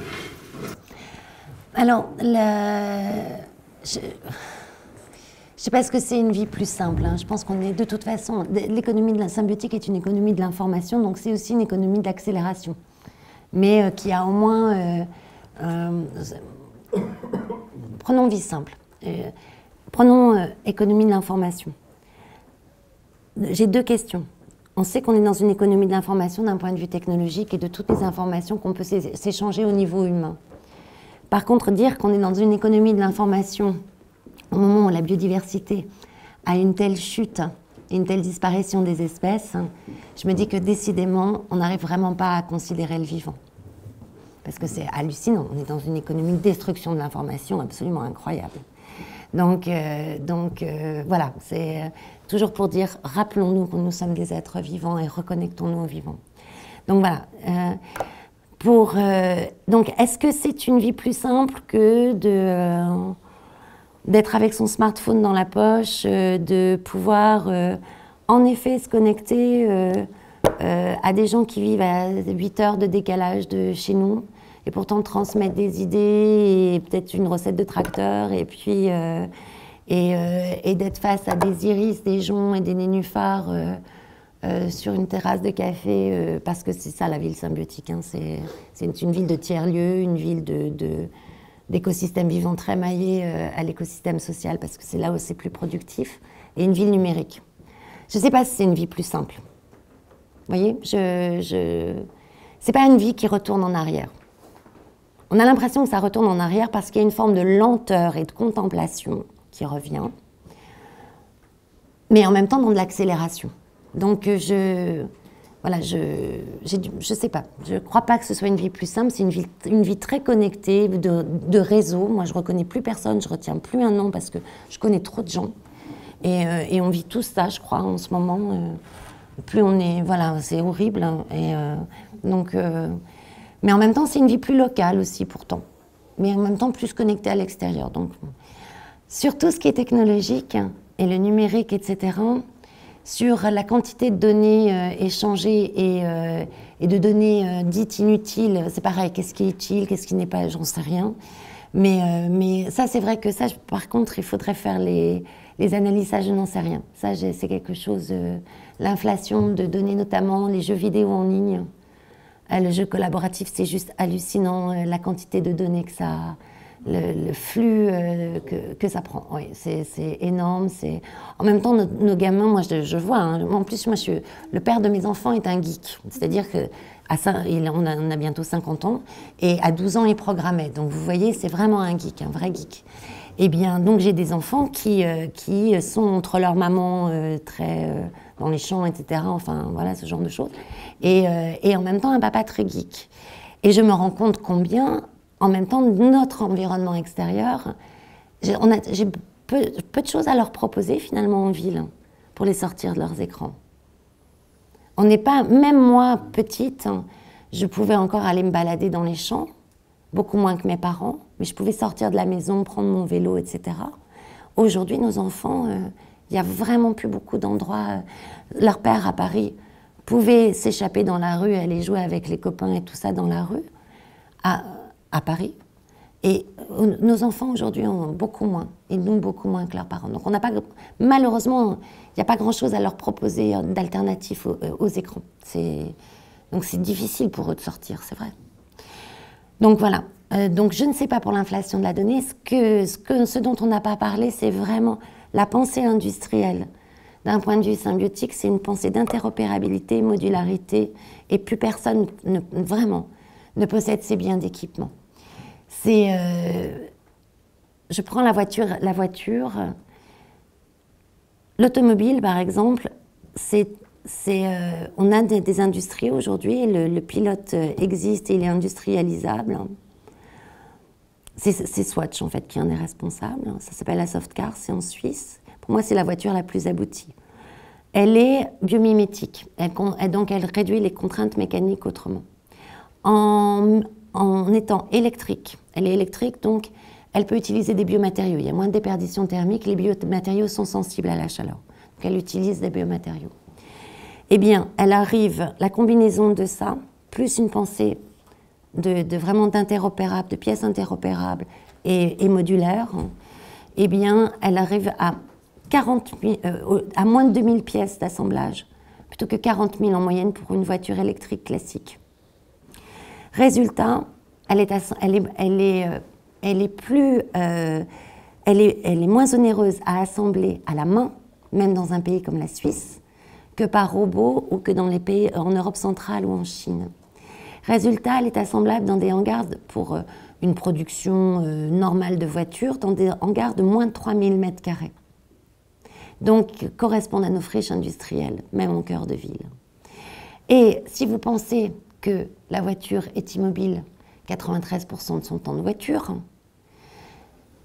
Alors, je ne sais pas ce que c'est une vie plus simple. Hein. Je pense qu'on est de toute façon... L'économie de la symbiotique est une économie de l'information, donc c'est aussi une économie d'accélération. Mais qui a au moins... prenons vie simple. Prenons économie de l'information. J'ai deux questions. On sait qu'on est dans une économie de l'information d'un point de vue technologique et de toutes les informations qu'on peut s'échanger au niveau humain. Par contre, dire qu'on est dans une économie de l'information au moment où la biodiversité a une telle chute et une telle disparition des espèces, je me dis que décidément, on n'arrive vraiment pas à considérer le vivant. Parce que c'est hallucinant, on est dans une économie de destruction de l'information absolument incroyable. Donc voilà, c'est toujours pour dire, rappelons-nous que nous sommes des êtres vivants et reconnectons-nous aux vivants. Donc voilà. Donc, est-ce que c'est une vie plus simple que d'être avec son smartphone dans la poche, de pouvoir en effet se connecter à des gens qui vivent à 8 heures de décalage de chez nous et pourtant transmettre des idées et peut-être une recette de tracteur et puis et d'être face à des iris, des joncs et des nénuphars sur une terrasse de café, parce que c'est ça la ville symbiotique, hein. C'est une ville de tiers-lieux, une ville d'écosystèmes vivants très maillés à l'écosystème social, parce que c'est là où c'est plus productif, et une ville numérique. Je ne sais pas si c'est une vie plus simple. Vous voyez, c'est pas une vie qui retourne en arrière. On a l'impression que ça retourne en arrière parce qu'il y a une forme de lenteur et de contemplation qui revient, mais en même temps dans de l'accélération. Donc, je sais pas. Je crois pas que ce soit une vie plus simple. C'est une vie très connectée, de réseau. Moi, je reconnais plus personne. Je retiens plus un nom parce que je connais trop de gens. Et on vit tout ça, je crois, en ce moment. Plus on est... Voilà, c'est horrible. Hein, mais en même temps, c'est une vie plus locale aussi, pourtant. Mais en même temps, plus connectée à l'extérieur. Donc, sur tout ce qui est technologique et le numérique, etc., sur la quantité de données échangées et de données dites inutiles, c'est pareil, qu'est-ce qui est utile, qu'est-ce qui n'est pas, j'en sais rien. Mais ça, c'est vrai que ça, par contre, il faudrait faire les analyses, ça, je n'en sais rien. Ça, c'est quelque chose, l'inflation de données, notamment les jeux vidéo en ligne. Le jeu collaboratif, c'est juste hallucinant, la quantité de données que ça... Le flux que ça prend, oui, c'est énorme. En même temps, nos gamins, moi je vois, hein, en plus moi le père de mes enfants est un geek, c'est-à-dire qu'on a bientôt 50 ans, et à 12 ans il programmait, donc vous voyez, c'est vraiment un geek, un vrai geek. Et bien, donc j'ai des enfants qui sont entre leur maman très dans les champs, etc., enfin voilà, ce genre de choses, et en même temps un papa très geek. Et je me rends compte combien, en même temps, notre environnement extérieur, j'ai peu de choses à leur proposer finalement en ville pour les sortir de leurs écrans. On n'est pas, même moi, petite, je pouvais encore aller me balader dans les champs, beaucoup moins que mes parents, mais je pouvais sortir de la maison, prendre mon vélo, etc. Aujourd'hui, nos enfants, il n'y a vraiment plus beaucoup d'endroits. Leur père à Paris pouvait s'échapper dans la rue, aller jouer avec les copains et tout ça dans la rue, à Paris. Et nos enfants aujourd'hui ont beaucoup moins, et nous beaucoup moins que leurs parents. Donc on n'a pas, malheureusement, il n'y a pas grand-chose à leur proposer d'alternatif aux écrans. Donc c'est difficile pour eux de sortir, c'est vrai. Donc voilà. Donc je ne sais pas pour l'inflation de la donnée. Ce dont on n'a pas parlé, c'est vraiment la pensée industrielle. D'un point de vue symbiotique, c'est une pensée d'interopérabilité, modularité, et plus personne vraiment ne possède ces biens d'équipement. Je prends la voiture. L'automobile, par exemple, on a des industries aujourd'hui, le pilote existe et il est industrialisable. C'est Swatch, en fait, qui en est responsable. Ça s'appelle la Soft Car, c'est en Suisse. Pour moi, c'est la voiture la plus aboutie. Elle est biomimétique, donc elle réduit les contraintes mécaniques autrement. En étant électrique, elle est électrique, donc elle peut utiliser des biomatériaux. Il y a moins de déperdition thermique, les biomatériaux sont sensibles à la chaleur. Donc elle utilise des biomatériaux. Eh bien, elle arrive, la combinaison de ça, plus une pensée vraiment d'interopérable, de pièces interopérables et modulaires, eh bien, elle arrive à moins de 2000 pièces d'assemblage, plutôt que 40 000 en moyenne pour une voiture électrique classique. Résultat, elle est moins onéreuse à assembler à la main, même dans un pays comme la Suisse, que par robot ou que dans les pays en Europe centrale ou en Chine. Résultat, elle est assemblable dans des hangars pour une production normale de voitures, dans des hangars de moins de 3000 m². Donc, correspondent à nos friches industrielles, même en cœur de ville. Et si vous pensez que la voiture est immobile 93% de son temps de voiture,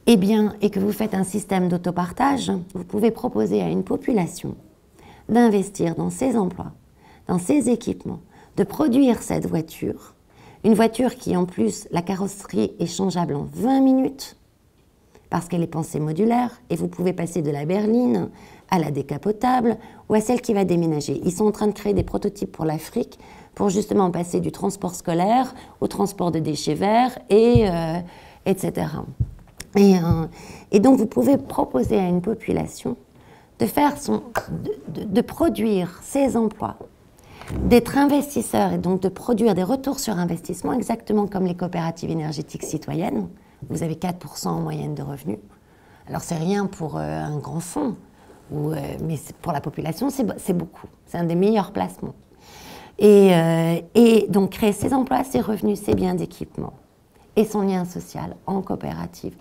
eh bien, et que vous faites un système d'autopartage, vous pouvez proposer à une population d'investir dans ses emplois, dans ses équipements, de produire cette voiture, une voiture qui en plus, la carrosserie est changeable en 20 minutes, parce qu'elle est pensée modulaire, et vous pouvez passer de la berline à la décapotable ou à celle qui va déménager. Ils sont en train de créer des prototypes pour l'Afrique, pour justement passer du transport scolaire au transport de déchets verts, etc. Et donc vous pouvez proposer à une population de produire ses emplois, d'être investisseur et donc de produire des retours sur investissement, exactement comme les coopératives énergétiques citoyennes. Vous avez 4% en moyenne de revenus. Alors c'est rien pour un grand fonds, mais pour la population c'est beaucoup. C'est un des meilleurs placements. Et donc créer ses emplois, ses revenus, ses biens d'équipement et son lien social en coopérative,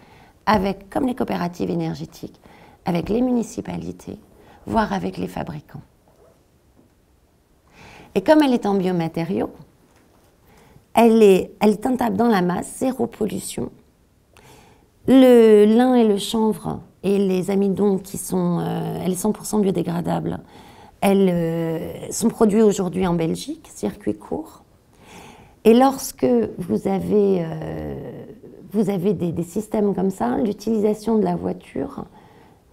comme les coopératives énergétiques, avec les municipalités, voire avec les fabricants. Et comme elle est en biomatériaux, elle est teintable dans la masse, zéro pollution. Le lin et le chanvre et les amidons elle est 100% biodégradable, elles sont produits aujourd'hui en Belgique, circuit court. Et lorsque vous avez des systèmes comme ça, l'utilisation de la voiture,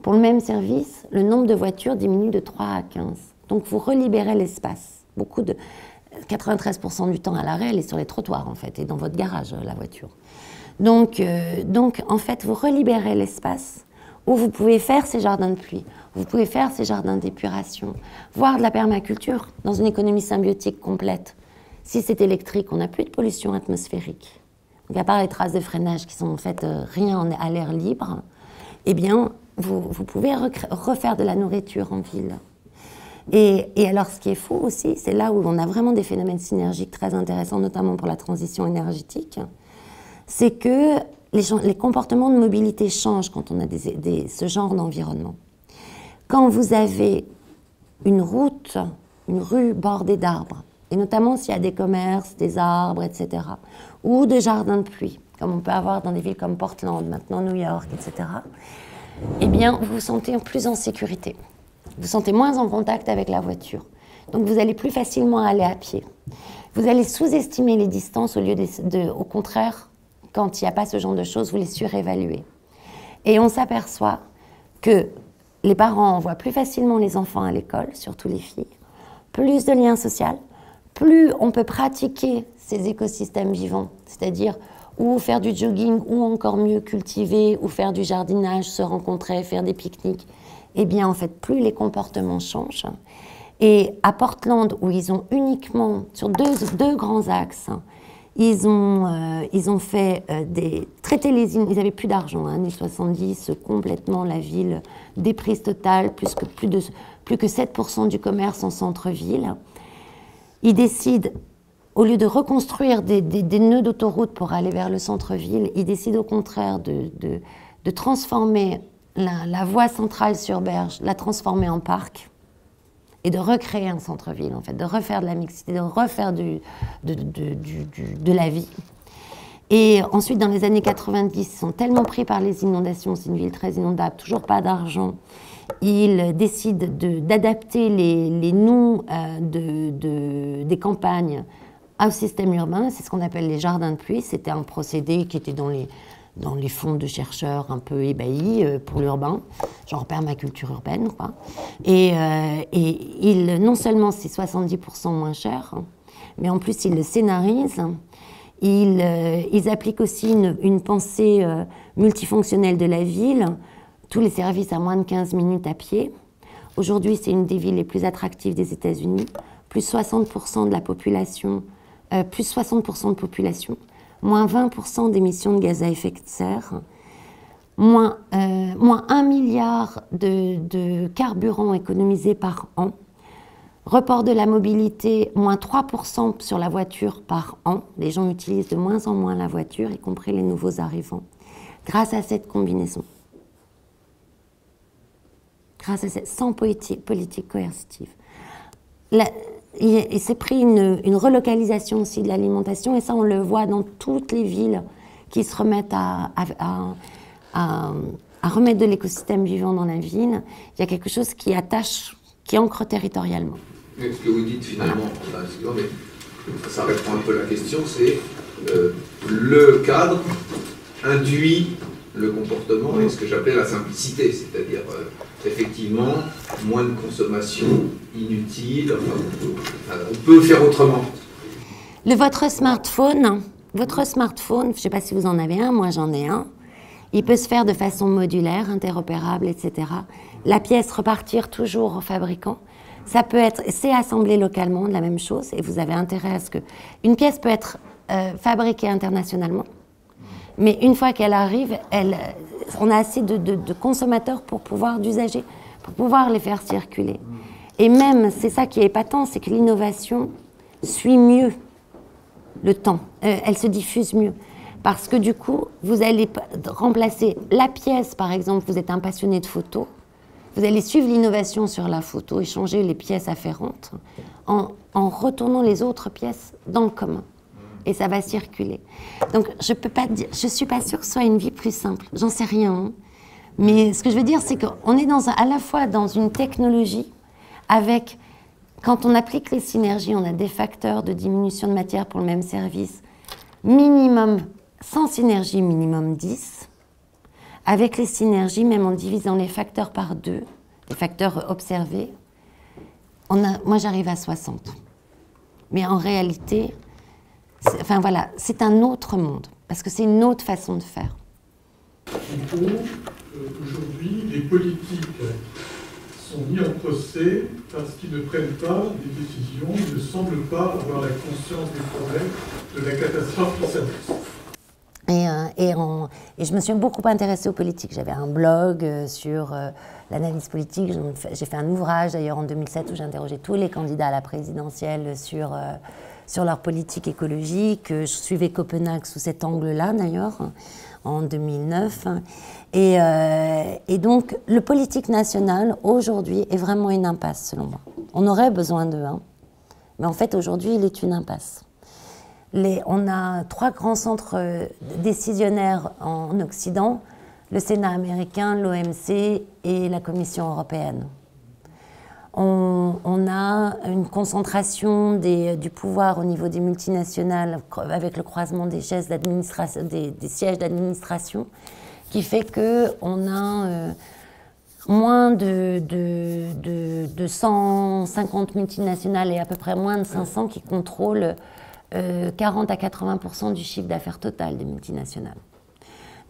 pour le même service, le nombre de voitures diminue de 3 à 15. Donc vous relibérez l'espace. 93% du temps à l'arrêt, elle est sur les trottoirs en fait, et dans votre garage, la voiture. Donc en fait, vous relibérez l'espace où vous pouvez faire ces jardins de pluie, vous pouvez faire ces jardins d'épuration, voire de la permaculture dans une économie symbiotique complète. Si c'est électrique, on n'a plus de pollution atmosphérique. Donc à part les traces de freinage qui sont en fait rien à l'air libre, eh bien, vous pouvez refaire de la nourriture en ville. Et alors, ce qui est fou aussi, c'est là où on a vraiment des phénomènes synergiques très intéressants, notamment pour la transition énergétique, c'est que les comportements de mobilité changent quand on a ce genre d'environnement. Quand vous avez une rue bordée d'arbres et notamment s'il y a des commerces, des arbres, etc., ou des jardins de pluie, comme on peut avoir dans des villes comme Portland, maintenant New York, etc., eh bien, vous vous sentez plus en sécurité. Vous vous sentez moins en contact avec la voiture. Donc, vous allez plus facilement aller à pied. Vous allez sous-estimer les distances au contraire, quand il n'y a pas ce genre de choses, vous les surévaluez. Et on s'aperçoit que les parents envoient plus facilement les enfants à l'école, surtout les filles, plus de liens sociaux, plus on peut pratiquer ces écosystèmes vivants, c'est-à-dire ou faire du jogging, ou encore mieux cultiver, ou faire du jardinage, se rencontrer, faire des pique-niques, eh bien en fait plus les comportements changent. Et à Portland, où ils ont uniquement, sur deux grands axes, ils ont fait traiter les îles, ils n'avaient plus d'argent, années 70, complètement la ville, déprise totale, plus que 7% du commerce en centre-ville. Ils décident, au lieu de reconstruire des nœuds d'autoroute pour aller vers le centre-ville, ils décident au contraire de transformer la voie centrale sur Berge, la transformer en parc, et de recréer un centre-ville, en fait, de refaire de la mixité, de refaire de la vie. Et ensuite, dans les années 90, ils sont tellement pris par les inondations, c'est une ville très inondable, toujours pas d'argent, ils décident d'adapter les noms des campagnes au système urbain, c'est ce qu'on appelle les jardins de pluie, c'était un procédé qui était dans les fonds de chercheurs un peu ébahis pour l'urbain, genre permaculture urbaine, quoi. Et non seulement c'est 70% moins cher, mais en plus ils le scénarisent, ils appliquent aussi une pensée multifonctionnelle de la ville, tous les services à moins de 15 minutes à pied. Aujourd'hui, c'est une des villes les plus attractives des États-Unis, plus 60% de la population, plus 60% de population, moins 20% d'émissions de gaz à effet de serre, moins 1 milliard de carburant économisé par an, report de la mobilité, moins 3% sur la voiture par an. Les gens utilisent de moins en moins la voiture, y compris les nouveaux arrivants, grâce à cette combinaison. Grâce à cette, sans politique coercitive. Il s'est pris une relocalisation aussi de l'alimentation, et ça on le voit dans toutes les villes qui se remettent à remettre de l'écosystème vivant dans la ville. Il y a quelque chose qui ancre territorialement. Mais ce que vous dites finalement, mais ça répond un peu à la question, c'est le cadre induit le comportement et ce que j'appelais la simplicité, c'est-à-dire effectivement moins de consommation inutile, on peut faire autrement. Votre smartphone, je ne sais pas si vous en avez un, moi j'en ai un, il peut se faire de façon modulaire, interopérable, etc. La pièce repartir toujours au fabricant. Ça peut être, c'est assemblé localement, de la même chose, et vous avez intérêt à ce que... Une pièce peut être fabriquée internationalement, mais une fois qu'elle arrive, on a assez de consommateurs pour pouvoir, d'usagers, pour pouvoir les faire circuler. Et même, c'est ça qui est épatant, c'est que l'innovation suit mieux le temps, elle se diffuse mieux. Parce que du coup, vous allez remplacer la pièce, par exemple, vous êtes un passionné de photo, vous allez suivre l'innovation sur la photo et changer les pièces afférentes en retournant les autres pièces dans le commun. Et ça va circuler. Donc, je peux pas dire, je suis pas sûre que ce soit une vie plus simple. J'en sais rien. Hein. Mais ce que je veux dire, c'est qu'on est à la fois dans une technologie avec, quand on applique les synergies, on a des facteurs de diminution de matière pour le même service, minimum, sans synergie, minimum 10. Avec les synergies, même en divisant les facteurs par 2, les facteurs observés, moi j'arrive à 60. Mais en réalité, enfin voilà, c'est un autre monde, parce que c'est une autre façon de faire. En gros, aujourd'hui, les politiques sont mis en procès parce qu'ils ne prennent pas des décisions, ils ne semblent pas avoir la conscience des problèmes, de la catastrophe qui s'annonce. Et je me suis beaucoup intéressée aux politiques. J'avais un blog sur l'analyse politique. J'ai fait un ouvrage d'ailleurs en 2007 où j'ai interrogé tous les candidats à la présidentielle sur leur politique écologique. Je suivais Copenhague sous cet angle-là d'ailleurs en 2009. Et donc le politique national aujourd'hui est vraiment une impasse selon moi. On aurait besoin d'eux, hein, Mais en fait, aujourd'hui, il est une impasse. On a 3 grands centres décisionnaires en Occident, le Sénat américain, l'OMC et la Commission européenne. On a une concentration du pouvoir au niveau des multinationales avec le croisement des sièges d'administration qui fait qu'on a moins de 150 multinationales et à peu près moins de 500 qui contrôlent 40 à 80% du chiffre d'affaires total des multinationales.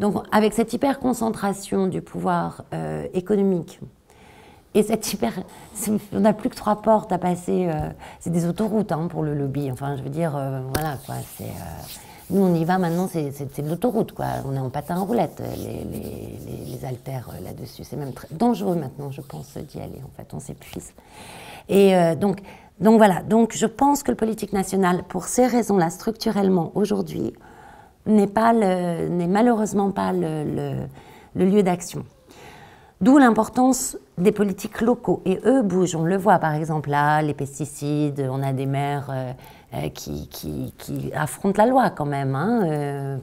Donc avec cette hyper-concentration du pouvoir économique, et on n'a plus que 3 portes à passer, c'est des autoroutes hein, pour le lobby, enfin je veux dire, voilà quoi, nous on y va maintenant, c'est de l'autoroute quoi, on est en patin à roulette, les haltères là-dessus, c'est même très dangereux maintenant je pense d'y aller en fait, on s'épuise. Et donc voilà, donc je pense que le politique national, pour ces raisons-là, structurellement aujourd'hui, n'est malheureusement pas le lieu d'action. D'où l'importance des politiques locaux. Et eux bougent, on le voit par exemple là, les pesticides, on a des maires qui affrontent la loi quand même hein,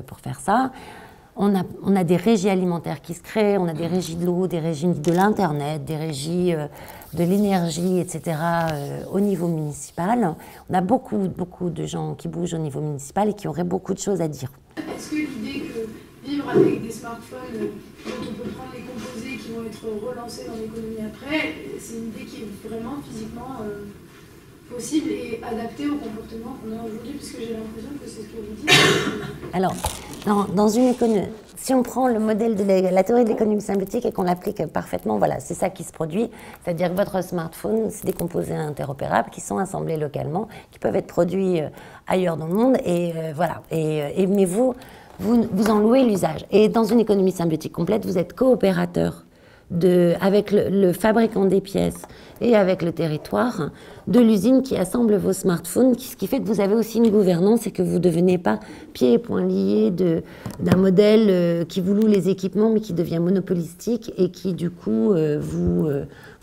pour faire ça. On a des régies alimentaires qui se créent, on a des régies de l'eau, des régies de l'Internet, des régies de l'énergie, etc. Au niveau municipal. On a beaucoup de gens qui bougent au niveau municipal et qui auraient beaucoup de choses à dire. Est-ce que l'idée que vivre avec des smartphones dont on peut prendre les composés qui vont être relancés dans l'économie après, c'est une idée qui est vraiment physiquement possible et adaptée au comportement qu'on a aujourd'hui, parce que j'ai l'impression que c'est ce que vous dites. Alors, dans une économie, si on prend le modèle de la théorie de l'économie symbiotique et qu'on l'applique parfaitement, voilà, c'est ça qui se produit, c'est-à-dire que votre smartphone, c'est des composés interopérables qui sont assemblés localement, qui peuvent être produits ailleurs dans le monde, et voilà. Mais vous en louez l'usage. Et dans une économie symbiotique complète, vous êtes coopérateur avec le fabricant des pièces et avec le territoire de l'usine qui assemble vos smartphones, ce qui fait que vous avez aussi une gouvernance et que vous ne devenez pas pieds et poings liés d'un modèle qui vous loue les équipements mais qui devient monopolistique et qui du coup vous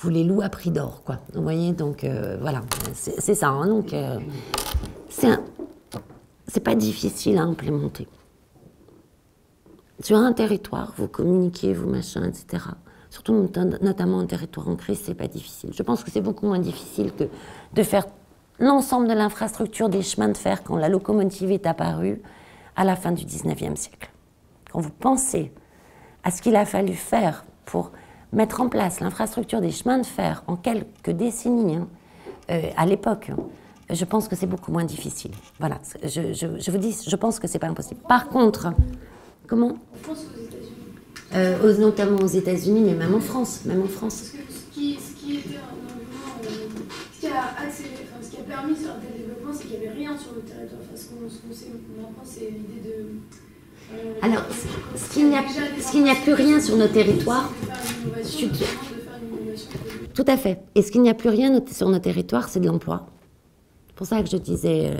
les loue à prix d'or, quoi. Vous voyez, donc voilà, c'est ça. Hein, donc c'est pas difficile à implémenter. Sur un territoire, vous communiquez, vous machin, etc. Surtout notamment un territoire en crise, c'est pas difficile. Je pense que c'est beaucoup moins difficile que de faire l'ensemble de l'infrastructure des chemins de fer quand la locomotive est apparue à la fin du 19e siècle. Quand vous pensez à ce qu'il a fallu faire pour mettre en place l'infrastructure des chemins de fer en quelques décennies, hein, à l'époque, hein, je pense que c'est beaucoup moins difficile. Voilà, je vous dis, je pense que c'est pas impossible. Par contre, comment ? En France ou aux États-Unis ? Notamment aux États-Unis, mais même en France. Parce que ce qui était un argument, ce qui a permis un tel développement, c'est qu'il n'y avait rien sur le territoire. Enfin, ce qu'on sait maintenant, c'est l'idée de... Alors, ce qu'il n'y a plus rien sur nos territoires... Tout à fait. Et ce qu'il n'y a plus rien sur nos territoires, c'est de l'emploi. C'est pour ça que je disais,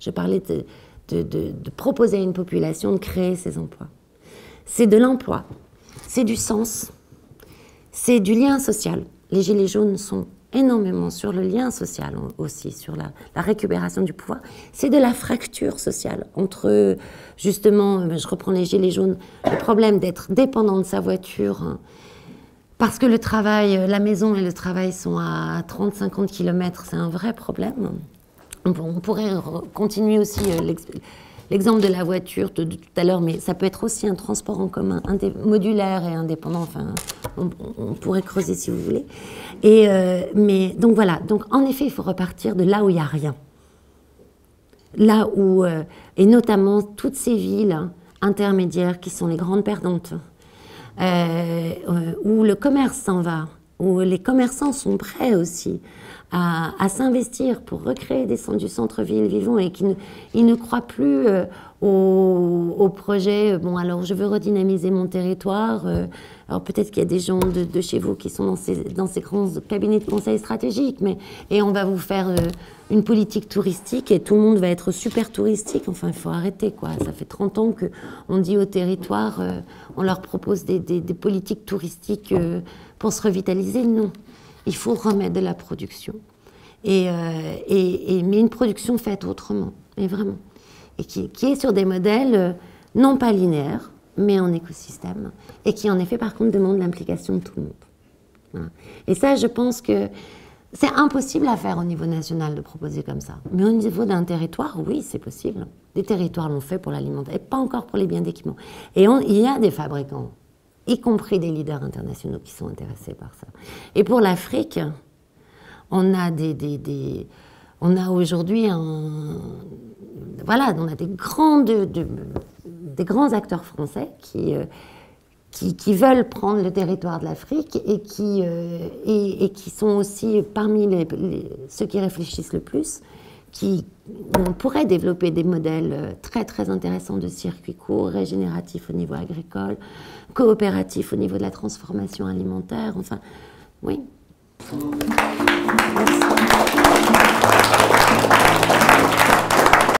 je parlais de proposer à une population de créer ces emplois. C'est de l'emploi, c'est du sens, c'est du lien social. Les Gilets jaunes sont énormément sur le lien social aussi, sur la récupération du pouvoir. C'est de la fracture sociale entre, justement, je reprends les Gilets jaunes, le problème d'être dépendant de sa voiture, hein, parce que le travail, la maison et le travail sont à 30-50 km, c'est un vrai problème. On pourrait continuer aussi l'exemple de la voiture de tout à l'heure, mais ça peut être aussi un transport en commun modulaire et indépendant. Enfin, on pourrait creuser si vous voulez. Mais donc voilà. Donc en effet, il faut repartir de là où il n'y a rien. Là où, et notamment toutes ces villes intermédiaires qui sont les grandes perdantes, où le commerce s'en va, où les commerçants sont prêts aussi à s'investir pour recréer du centre-ville vivant et ils ne croient plus au projet. Bon, alors je veux redynamiser mon territoire. Alors peut-être qu'il y a des gens de chez vous qui sont dans ces grands cabinets de conseil stratégique, et on va vous faire une politique touristique et tout le monde va être super touristique. Enfin, il faut arrêter, quoi. Ça fait 30 ans qu'on dit au territoire, on leur propose des politiques touristiques pour se revitaliser. Non. Il faut remettre de la production. mais une production faite autrement, mais vraiment. Et qui est sur des modèles non pas linéaires, mais en écosystème, et qui en effet par contre demande l'implication de tout le monde. Voilà. Et ça, je pense que c'est impossible à faire au niveau national de proposer comme ça. Mais au niveau d'un territoire, oui, c'est possible. Des territoires l'ont fait pour l'alimentation, et pas encore pour les biens d'équipement. Et il y a des fabricants, y compris des leaders internationaux qui sont intéressés par ça. Et pour l'Afrique, on a on a aujourd'hui voilà, on a des grands acteurs français qui veulent prendre le territoire de l'Afrique et qui sont aussi parmi ceux qui réfléchissent le plus, on pourrait développer des modèles très très intéressants de circuits courts, régénératifs au niveau agricole, coopératifs au niveau de la transformation alimentaire, enfin, oui. Merci.